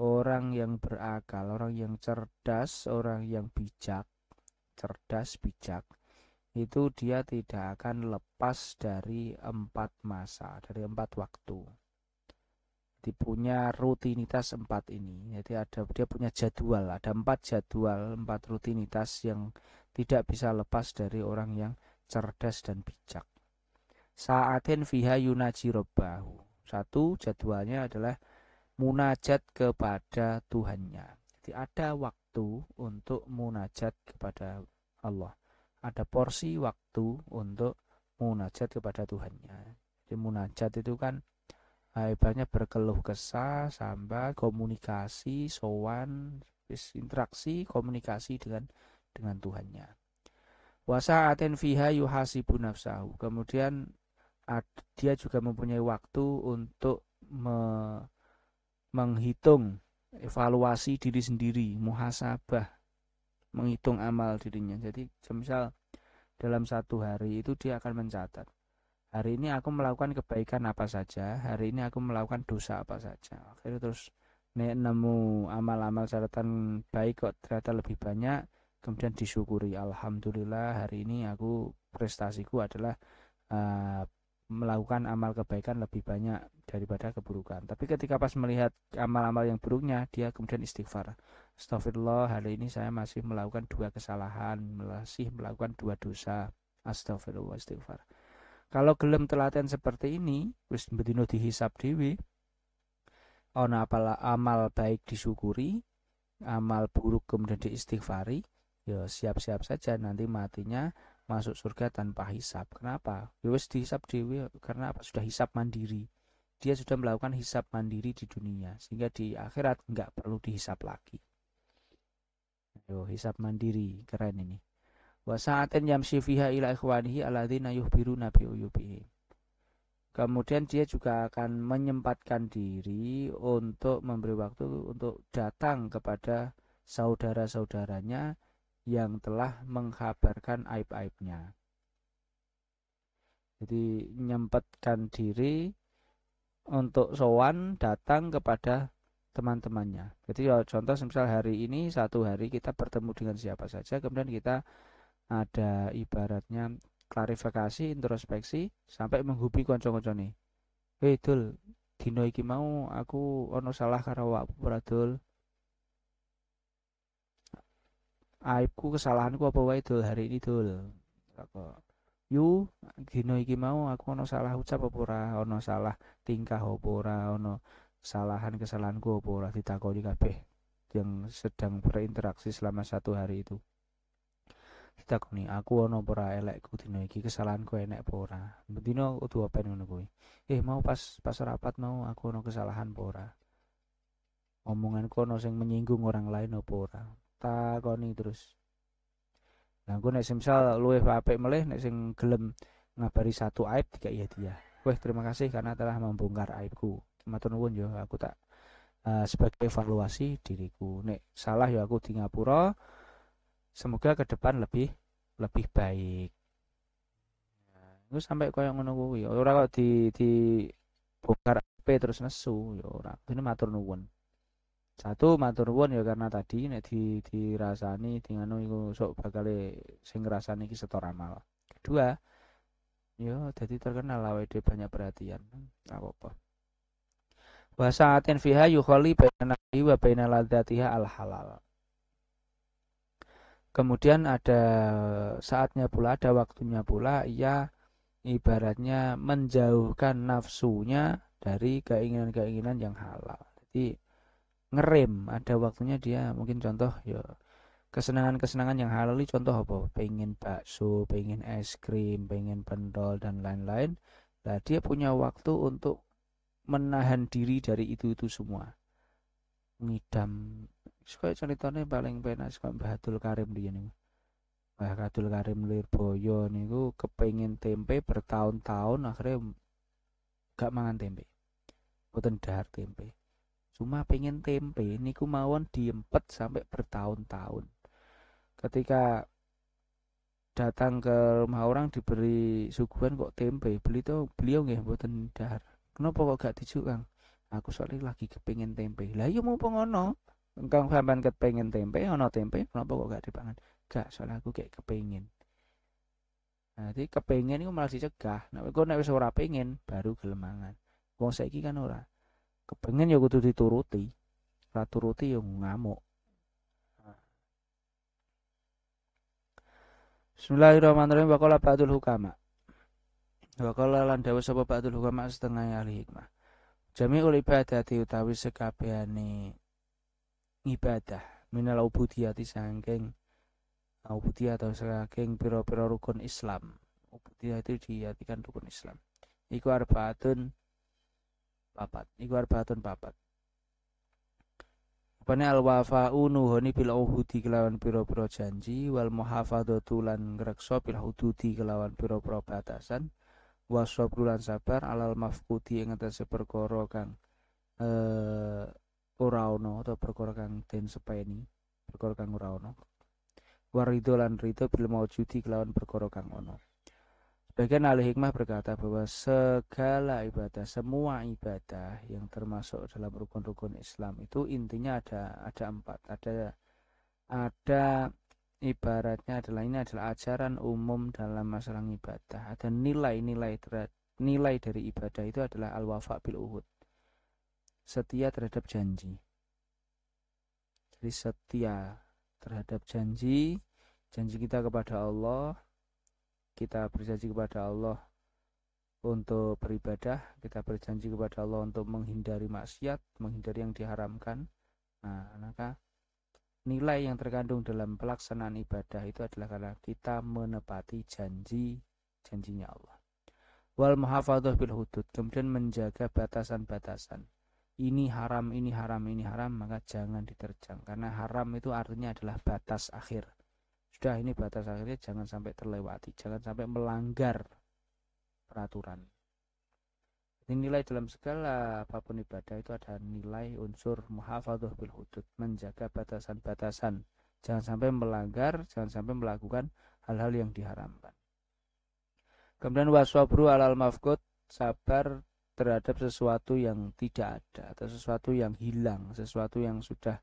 Orang yang berakal, orang yang cerdas, orang yang bijak, cerdas, bijak, itu dia tidak akan lepas dari 4 masa, dari 4 waktu. Punya rutinitas 4 ini. Jadi dia punya jadwal, ada 4 jadwal, 4 rutinitas yang tidak bisa lepas dari orang yang cerdas dan bijak. Sa'atin fiha yunaji robbahu. 1 jadwalnya adalah munajat kepada Tuhannya. Jadi ada waktu untuk munajat kepada Allah. Ada porsi waktu untuk munajat kepada Tuhannya. Jadi munajat itu kan ibaratnya berkeluh kesah, sampai komunikasi, sowan, interaksi, komunikasi dengan Tuhannya. Wasa'atin fiha yuhasibu nafsahu. Kemudian dia juga mempunyai waktu untuk menghitung evaluasi diri sendiri, muhasabah, menghitung amal dirinya. Jadi misal dalam 1 hari itu dia akan mencatat. Hari ini aku melakukan kebaikan apa saja, hari ini aku melakukan dosa apa saja. Akhirnya terus nemu amal-amal catatan baik kok ternyata lebih banyak, kemudian disyukuri. Alhamdulillah hari ini aku prestasiku adalah melakukan amal kebaikan lebih banyak daripada keburukan. Tapi ketika pas melihat amal-amal yang buruknya, dia kemudian istighfar. Astagfirullah, hari ini saya masih melakukan 2 kesalahan, masih melakukan 2 dosa. Astagfirullah, istighfar. Kalau gelem telaten seperti ini, wis bedino dihisab dhewe, ana amal baik disyukuri, amal buruk kemudian diistighfari, ya siap-siap saja nanti matinya masuk surga tanpa hisab. Kenapa? Ya wis dihisab dewe, karena apa? Sudah hisab mandiri. Dia sudah melakukan hisab mandiri di dunia, sehingga di akhirat nggak perlu dihisab lagi. Yo, hisab mandiri, keren ini. Wa sa'atin yamshi fiha ila ikhwanihi alladzina yukhbiruna bi uyubihi. Kemudian dia juga akan menyempatkan diri untuk memberi waktu untuk datang kepada saudara-saudaranya yang telah mengkabarkan aib-aibnya. Jadi menyempatkan diri untuk sowan datang kepada teman-temannya. Jadi ya contoh misal hari ini satu hari kita bertemu dengan siapa saja, kemudian kita ada ibaratnya klarifikasi, introspeksi sampai menghubi kanca-kancane. Hei Dul, dino iki mau aku ono salah karo awakmu ora Dul? Aibku kesalahanku apa wae Dul hari ini Dul? Kok yu dino iki mau aku ono salah ucap apa ora, ono salah tingkah apa ora, ono kesalahanku apa ora ditakoni kabeh yang sedang berinteraksi selama satu hari itu. Ditakoni aku ono apa ora elekku dino iki, kesalahanku enek apa ora. Dino kudu open ngono kuwi. Mau pas rapat mau aku ono kesalahan apa ora. Omonganku ono sing menyinggung orang lain apa ora. Takoni terus. Nah, aku nek misal luwih apik melih nek sing gelem ngabari satu aib tiga iya dia. Weh, terima kasih karena telah membongkar aibku. Matur nuwun yo, aku tak sebagai evaluasi diriku. Nek salah ya aku di ngapura. Semoga ke depan lebih lebih baik. Itu sampai koyo ngono kuwi. Ora kok di bongkar aib terus nesu ya ora. Ini matur nuwun. Satu matur nuwun ya karena tadi nek dirasani di ngono iku sok bakal sing ngrasani iki setor amal. Kedua, ya jadi terkenal awake dhewe banyak perhatian. Apa-apa. Wa sa'atin fiha yukhali baina nafsihi wa baina ladzatiha al halal. Kemudian ada saatnya pula, ada waktunya pula ia ibaratnya menjauhkan nafsunya dari keinginan-keinginan yang halal. Jadi ngerem, ada waktunya dia mungkin contoh ya kesenangan-kesenangan yang halal ini contoh apa? Pengen bakso, pengen es krim, pengen pentol dan lain-lain. Nah, dia punya waktu untuk menahan diri dari itu semua. Ngidam. Kayak ceritanya paling penak Mbah Abdul Karim dia nih. Mbah Abdul Karim Lirboyo niku kepengen tempe bertahun-tahun akhirnya gak mangan tempe. Boten dahar tempe. Cuma pengen tempe niku mawon diempet sampai bertahun-tahun. Ketika datang ke rumah orang diberi suguhan kok tempe, beliau nggih mboten dahar. Kenapa kok gak dijuk Kang? Aku soalnya lagi kepengen tempe. Lah iya mau ngono. Kang sampean kepengen tempe, ono tempe, kenapa kok gak dipangan? Gak, soalnya aku kayak kepengen. Nah, jadi kepengen itu malah dicegah. Nek kok nek wis ora pengen baru gelem mangan. Wong saiki kan ora. Kepengen ya kudu dituruti. Ora turuti ya ngamuk. Bismillahirrahmanirrahim. Waqala ba'dul hukama. Waqala lan dawuh sapa ba'dul hukama setengah ahli hikmah. Jami'ul ibadati utawi sekabehane ibadah minal ubudiyati saking ubudiyah atau saking pira-pira rukun Islam. Ubudiyah itu diartikan rukun Islam. Iku arbaatun papat. Apane al wafa'u nuhoni bil uhudi kelawan pira-pira janji wal muhafadzatu lan ngreksa bil hududi kelawan pira-pira batasan wasabru lan sabar alal mafqudi ing atase perkara kang ora ana atau perkara kang den sepeni, perkara kang ora ana. Warido lan rido bil maujudi kelawan perkara kang ana. Sebagian ahli hikmah berkata bahwa segala ibadah, semua ibadah yang termasuk dalam rukun-rukun Islam itu intinya ada empat. Ada ibaratnya adalah ini adalah ajaran umum dalam masalah ibadah. Ada nilai-nilai nilai dari ibadah itu adalah al-wafa bil uhud, setia terhadap janji. Jadi setia terhadap janji kita kepada Allah, kita berjanji kepada Allah untuk beribadah, kita berjanji kepada Allah untuk menghindari maksiat, menghindari yang diharamkan. Nah, maka nilai yang terkandung dalam pelaksanaan ibadah itu adalah karena kita menepati janjinya Allah. Wal muhafadzah bil hudud, kemudian menjaga batasan-batasan. Ini haram, ini haram, ini haram, maka jangan diterjang. Karena haram itu artinya adalah batas akhir. Sudah, ini batas akhirnya, jangan sampai terlewati, jangan sampai melanggar peraturan. Nilai dalam segala apapun ibadah itu ada nilai unsur muhafadzah bil hudud, menjaga batasan-batasan, jangan sampai melanggar, jangan sampai melakukan hal-hal yang diharamkan. Kemudian waswabru alal mafqud, sabar terhadap sesuatu yang tidak ada atau sesuatu yang hilang, sesuatu yang sudah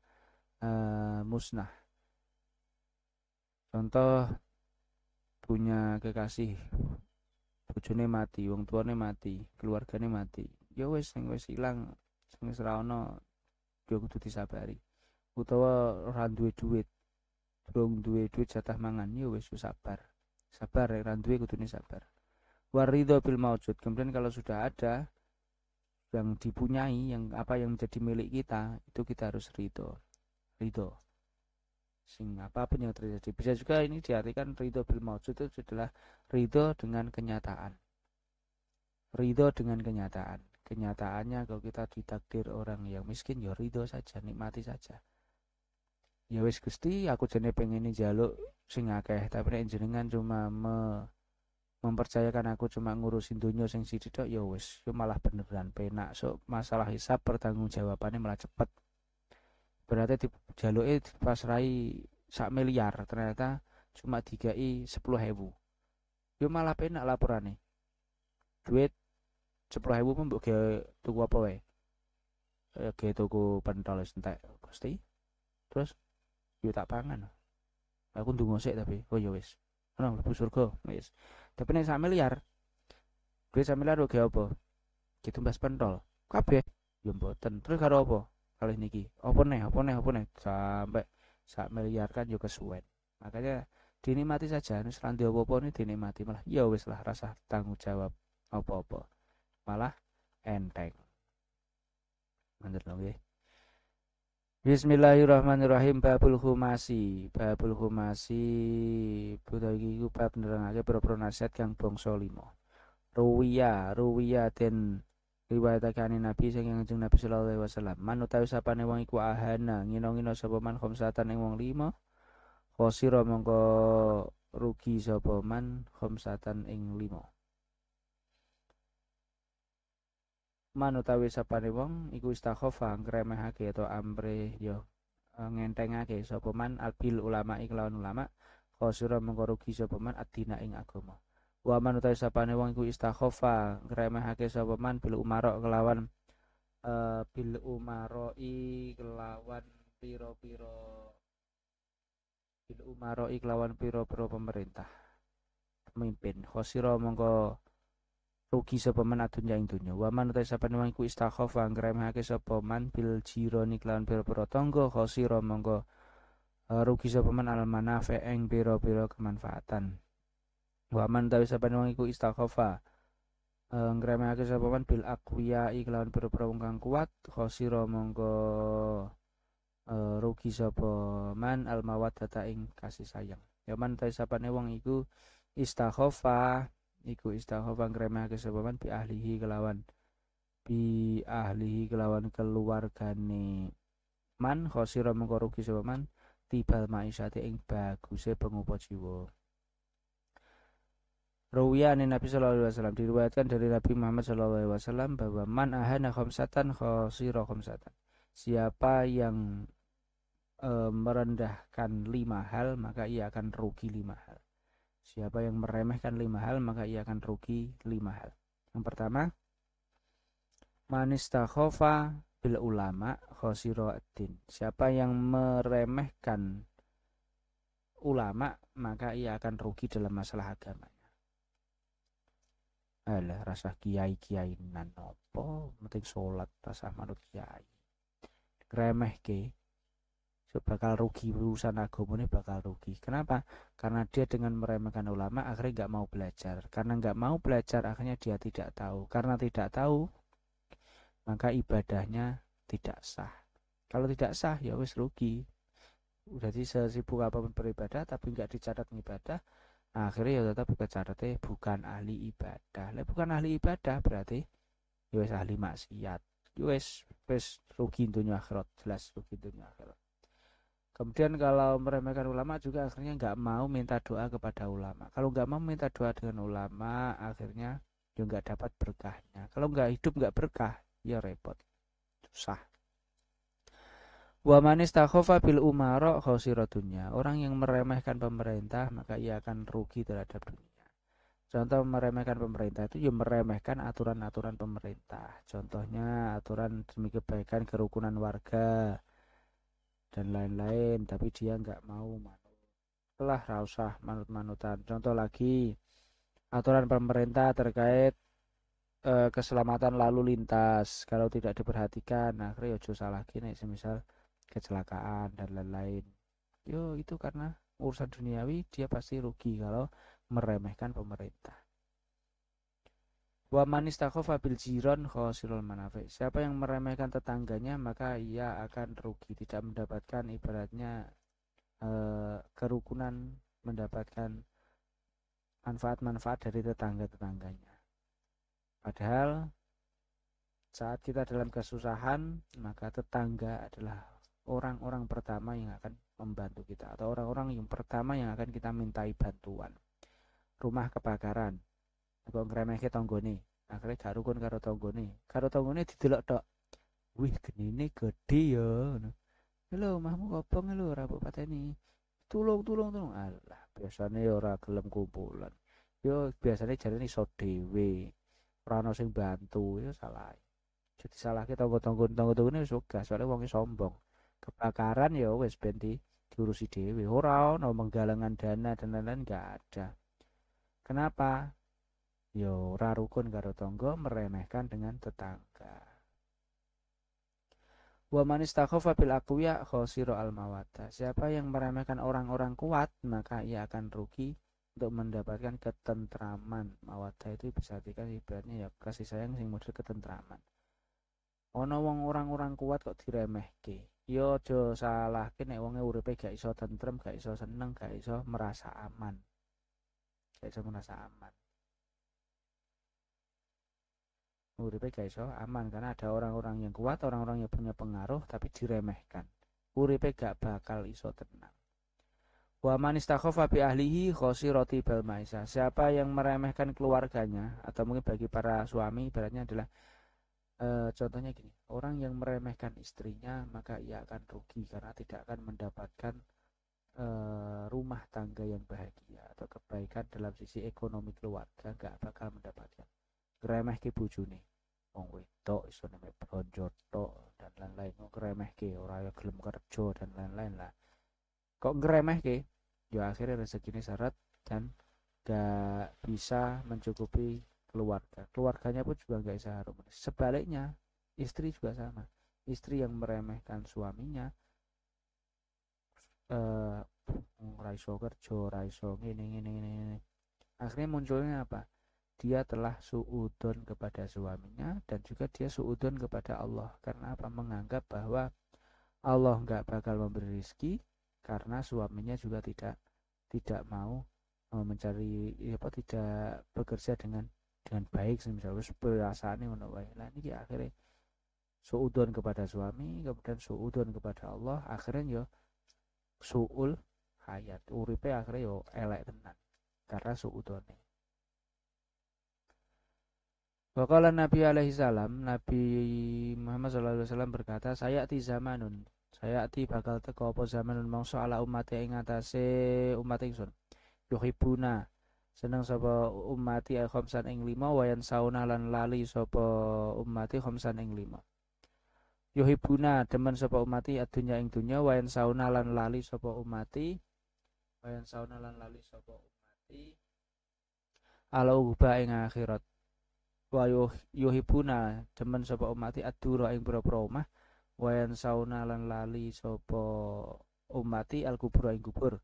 musnah. Contoh, punya kekasih, bojone mati, wong tuane mati, keluargane mati. Ya wis sing wis ilang, sing wis ra ono yo kudu disabari. Utawa ora duwe duit, durung duwe duit jatah mangan, ya wis sabar. Sabar, ra duwe kudune sabar. Waridho bil maujud, kemudian kalau sudah ada yang dipunyai, yang apa yang menjadi milik kita, itu kita harus ridho. Sing apapun yang terjadi. Bisa juga ini diartikan ridho bil maujud itu adalah ridho dengan kenyataan. Ridho dengan kenyataan. Kenyataannya kalau kita ditakdir orang yang miskin, ya ridho saja, nikmati saja. Ya wis Gusti, aku jane pengen njaluk sing akeh, tapi nek jenengan cuma mempercayakan aku cuma ngurusin dunia sing sithik tok, ya wis, yo malah beneran penak. So masalah hisab pertanggungjawabannya malah cepet. Berarti dijaluke dipasrai 1 miliar, ternyata cuma digai 10.000. Yo malah penak laporane. Duit 10.000 pun mbok gawe tuku apa wae. Gawe tuku pentol wis entek, Gusti. Terus yo tak pangan. Aku ndonga sik tapi, oh ya wis. Ono mlebu surga, wis. Tapi nek 1 miliar, duit 1 miliar gawe apa? Ditumbas pentol. Kabeh yo mboten. Terus karo apa? Kalih niki. Apa neh? Sampai 1 miliar kan yo kesuwen. Makanya dinikmati saja, nek ra ndek apa-apa ini dinikmati, malah ya wis lah, rasa tanggung jawab apa-apa. Malah enteng. Bener lho nggih. Bismillahirrahmanirrahim. Babul khumasi. Babul khumasi utawi iku bab nerangake pira-pira nasihat kang bangsa 5. Ruwiya den riwayatake Nabi sing Kanjeng Nabi sallallahu alaihi wasallam. Man utawi sapane wong iku ahana ngino-ngino sapa man khamsatan ing wong 5. Khosira mongko rugi sapa man khamsatan ing 5. Man utawi sapane wong iku istakhofa ngremehake atau amre yo ngentengake sapa man albil ulama iklawan ulama, khosira mengko rugi sapa man adina ing agama. Wa man utawi sapane wong iku istakhofa ngremehake sapa man bil umara kelawan bil umaroi kelawan pira-pira bil umaroi kelawan pira-pira pemerintah pemimpin, khosira mengko rugi sapa man adunya ing dunya. Wa man utawi sapane wong iku istakhofa ngremehake sapa man bil jirani kelawan pira-pira tangga, khosira mongko rugi sapa man al manafi ing pira-pira kemanfaatan. Wa man utawi sapane wong iku istakhofa ngremehake sapa man bil aqwiya kelawan pira-pira wong kang kuat, khosira mongko rugi sapa man al mawaddata ing kasih sayang. Ya man utawi sapane wong iku istakhofa ngremehake sapa man bi ahlihi kelawan keluargane man, khosira mengko rugi sapa man tibal ma'isyati ing baguse pengupa jiwa. Rawiya Nabi sallallahu alaihi wasallam, diriwayatkan dari Nabi Muhammad sallallahu alaihi wasallam bahwa man ahana khamsatan khosira khamsatan. Siapa yang merendahkan 5 hal, maka ia akan rugi 5 hal. Siapa yang meremehkan 5 hal, maka ia akan rugi 5 hal. Yang pertama, manistakhofa bil ulama khosiro ad-din. Siapa yang meremehkan ulama, maka ia akan rugi dalam masalah agamanya. Alah rasa kiai-kiainan apa, penting salat rasa manut kiai. Remeh ke, bakal rugi urusan agamanya bakal rugi. Kenapa? Karena dia dengan meremehkan ulama akhirnya nggak mau belajar. Karena nggak mau belajar akhirnya dia tidak tahu. Karena tidak tahu maka ibadahnya tidak sah. Kalau tidak sah ya wis rugi. Udah sesibuk apapun beribadah tapi nggak dicatat ibadah, akhirnya ya tetap kecatatnya bukan ahli ibadah. Lah bukan ahli ibadah berarti ya wis ahli maksiat. Ya wis rugi dunia akhirat, jelas rugi dunia akhirat. Kemudian kalau meremehkan ulama juga akhirnya nggak mau minta doa kepada ulama. Kalau nggak mau minta doa dengan ulama, akhirnya juga nggak dapat berkahnya. Kalau nggak hidup nggak berkah, ya repot, susah. Wa man istakhafa bil umara khosira dunya. Orang yang meremehkan pemerintah maka ia akan rugi terhadap dunia. Contoh meremehkan pemerintah itu ya meremehkan aturan-aturan pemerintah. Contohnya aturan demi kebaikan kerukunan warga dan lain-lain, tapi dia nggak mau manut. Telah rausah manut-manutan. Contoh lagi aturan pemerintah terkait keselamatan lalu lintas. Kalau tidak diperhatikan, akhirnya ojo salah gini, semisal kecelakaan dan lain-lain. Yo itu karena urusan duniawi dia pasti rugi kalau meremehkan pemerintah. Wa man istakhafa bil jiran khosirul manafi. Siapa yang meremehkan tetangganya maka ia akan rugi, tidak mendapatkan ibaratnya kerukunan, mendapatkan manfaat-manfaat dari tetangga-tetangganya. Padahal saat kita dalam kesusahan maka tetangga adalah orang-orang pertama yang akan membantu kita atau orang-orang yang pertama yang akan kita mintai bantuan. Rumah kebakaran, kok ngremehke tanggane, akhirnya gak rukun karo tanggane didelok tok, wih genine gede ya, lho omahmu kobong lho ora mbok pateni, tulung alah biasane ora gelem kumpulan, yo biasane jarene iso dhewe, ora ono sing bantu, ya salah. Jadi salah kita tangga-tanggane wis ogah soalnya wonge sombong. Kebakaran ya wis ben diurusi dhewe, ora ono menggalangan dana dan lain-lain gak ada. Kenapa? Yo ora rukun karo tangga, meremehkan dengan tetangga. Wa man istakhafa bil aqwiya khosira al mawaddah. Siapa yang meremehkan orang-orang kuat, maka ia akan rugi untuk mendapatkan ketentraman. Mawaddah itu bisa artikan ibaratnya ya kasih sayang sing model ketentraman. Ono wong orang-orang kuat kok diremehke. Yo aja salahke nek wonge uripe gak iso tentrem, gak iso seneng, gak iso merasa aman. Gak iso merasa aman. Uripe gak iso aman karena ada orang-orang yang kuat, orang-orang yang punya pengaruh tapi diremehkan. Uripe gak bakal iso tenang. Wa man istakhafa bi ahlihi khosirati bal maisa. Siapa yang meremehkan keluarganya atau mungkin bagi para suami ibaratnya adalah contohnya gini, orang yang meremehkan istrinya maka ia akan rugi karena tidak akan mendapatkan rumah tangga yang bahagia atau kebaikan dalam sisi ekonomi keluarga, gak bakal mendapatkan. Gremeh ke bojone, wong wedok iso neme blonjo tok dan lain-lain, kok gremeh ke ora ya gelem kerja dan lain-lain lah. Kok gremeh ke? Ya akhirnya rezekinya syarat dan gak bisa mencukupi keluarga. Keluarganya pun juga gak bisa harmonis. Sebaliknya, istri juga sama. Istri yang meremehkan suaminya, raiso kerja, raiso ini. Akhirnya munculnya apa? Dia telah suudon kepada suaminya dan juga dia suudon kepada Allah. Karena apa? Menganggap bahwa Allah nggak bakal memberi rezeki karena suaminya juga tidak mau mencari apa tidak bekerja dengan baik misalnya perasaannya ngono wae. Lah niki akhirnya suudon kepada suami, kemudian suudon kepada Allah, akhirnya yo suul hayat. Uripe akhirnya yo elek tenan karena suudone. Waqala Nabi alaihi salam, Nabi Muhammad sallallahu alaihi wasallam berkata, "Sayati zamanun." Sayati bakal teko apa zamanun mangsa ala umat ing atase umat ingsun. Yuhibuna seneng sapa umati khamsan ing 5 wayan sauna lan lali sapa umati khamsan ing 5. Yuhibuna demen sapa umati adunya ing dunya wayan sauna lan lali sapa umati ala uba ing akhirat. wa yuhibuna demen sapa umati adura ing pira-pira omah wayan sauna lan lali sapa umati al kubur ing kubur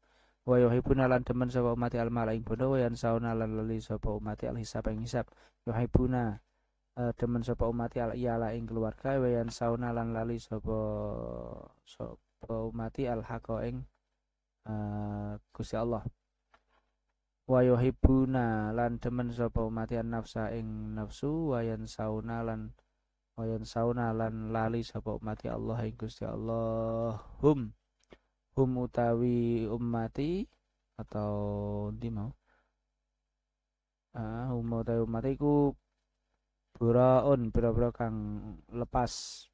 wa yuhibuna lan demen sapa umati al mala ing bondo wayan sauna lan lali sapa umati al hisab ing hisab yuhibuna demen sapa umati al iyala ing keluarga wayan sauna lan lali sapa umati al haqa ing Gusti Allah wa yuhibbuna lan demen sapa umati an nafsa ing nafsu wayan sauna lan lali sapa umati Allah ing Gusti Allah hum utawi ummati atau ndi mau hum utawi ummati ku buraun pira-pira kang lepas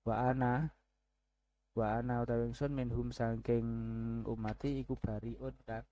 wa ana utawi ingsun minhum saking ummati iku bariun kang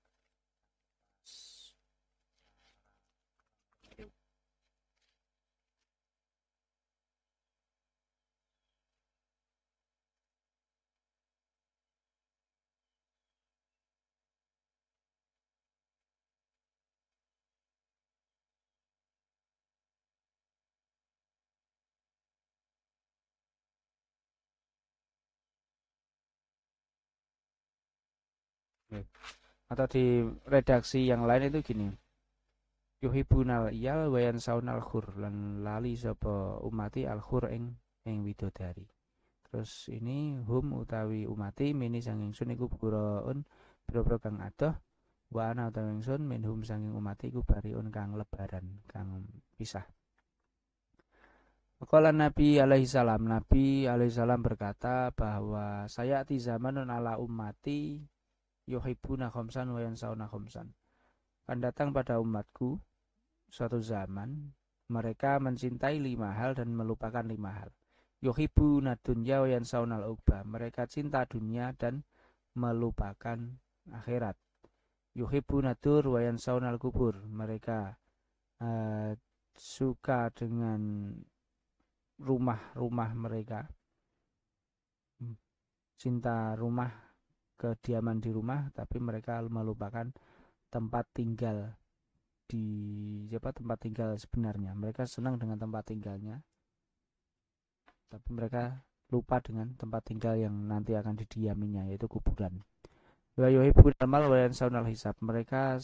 atau di redaksi yang lain itu gini yuhibunal iyal wayan saunal khur lan lali sapa umati al khur ing widodari. Terus ini hum utawi umati mini sanging sun iku buraun boro kang adoh wa ana utawi ingsun minhum sanging umati iku bariun kang lebaran kang pisah. Qala Nabi alaihi salam berkata bahwa saya ti zamanun ala ummati yuhibbuna khamsan wa yansauna khamsan. Akan datang pada umatku suatu zaman mereka mencintai 5 hal dan melupakan 5 hal. Yuhibbuna dunya wa yansaunal ukhra. Mereka cinta dunia dan melupakan akhirat. Yuhibbuna dur wa yansaunal kubur. Mereka suka dengan rumah-rumah mereka. Cinta rumah, kediaman di rumah, tapi mereka melupakan tempat tinggal tempat tinggal sebenarnya. Mereka senang dengan tempat tinggalnya, tapi mereka lupa dengan tempat tinggal yang nanti akan didiaminya, yaitu kuburan. Wa yuhibbul mal wa yansaunal hisab. Mereka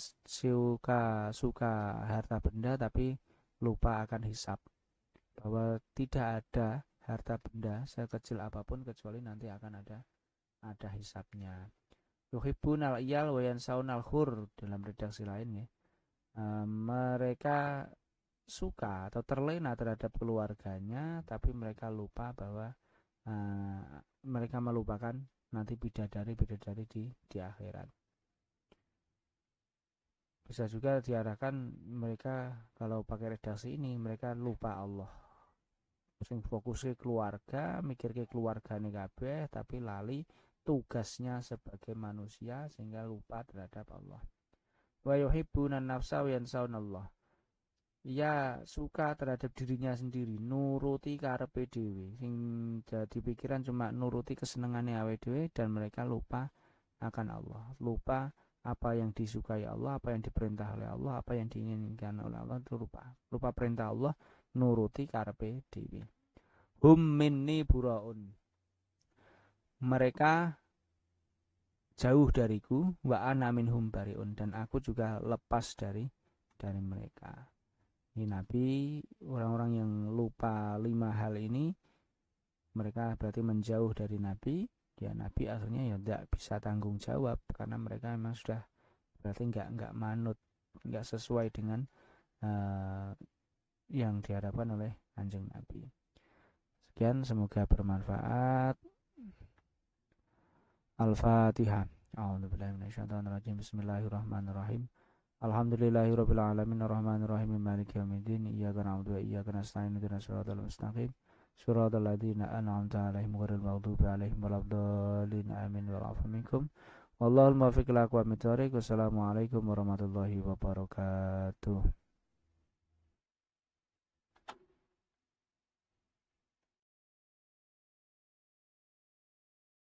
suka harta benda tapi lupa akan hisab. Bahwa tidak ada harta benda sekecil apapun kecuali nanti akan ada hisabnya. Yuhibbunal iyal wa yansaunal khur dalam redaksi lain ya. Mereka suka atau terlena terhadap keluarganya tapi mereka lupa bahwa mereka melupakan nanti bidadari di akhirat. Bisa juga diarahkan mereka kalau pakai redaksi ini mereka lupa Allah. Sing fokus ke keluarga, mikir ke keluargane kabeh tapi lali tugasnya sebagai manusia sehingga lupa terhadap Allah. Wa yuhibbuna nafsa wa yansaunallah. Ia suka terhadap dirinya sendiri, nuruti karepe dhewe. Sing jadi pikiran cuma nuruti kesenengane awake dhewe dan mereka lupa akan Allah. Lupa apa yang disukai Allah, apa yang diperintah oleh Allah, apa yang diinginkan oleh Allah itu lupa. Lupa perintah Allah, nuruti karepe dhewe. Hum minni buraun. Mereka jauh dariku wa ana minhum bariun dan aku juga lepas dari mereka. Ini Nabi, orang-orang yang lupa 5 hal ini mereka berarti menjauh dari Nabi. Ya Nabi akhirnya ya tidak bisa tanggung jawab karena mereka memang sudah berarti enggak manut, enggak sesuai dengan yang diharapkan oleh Kanjeng Nabi. Sekian, semoga bermanfaat. Al-Fatihah. A'udzubillahi minasyaitonirrajim. Bismillahirrahmanirrahim. Alhamdulillahirabbil alamin arrahmanir rahim maliki yaumiddin iyyaka na'budu wa iyyaka nasta'in ihdinas siratal mustaqim siratal ladzina an'amta 'alaihim ghairil maghdubi 'alaihim waladdallin amin wa ra'fu minkum wallahul muwaffiq ila aqwamit thoriq. Wassalamualaikum warahmatullahi wabarakatuh.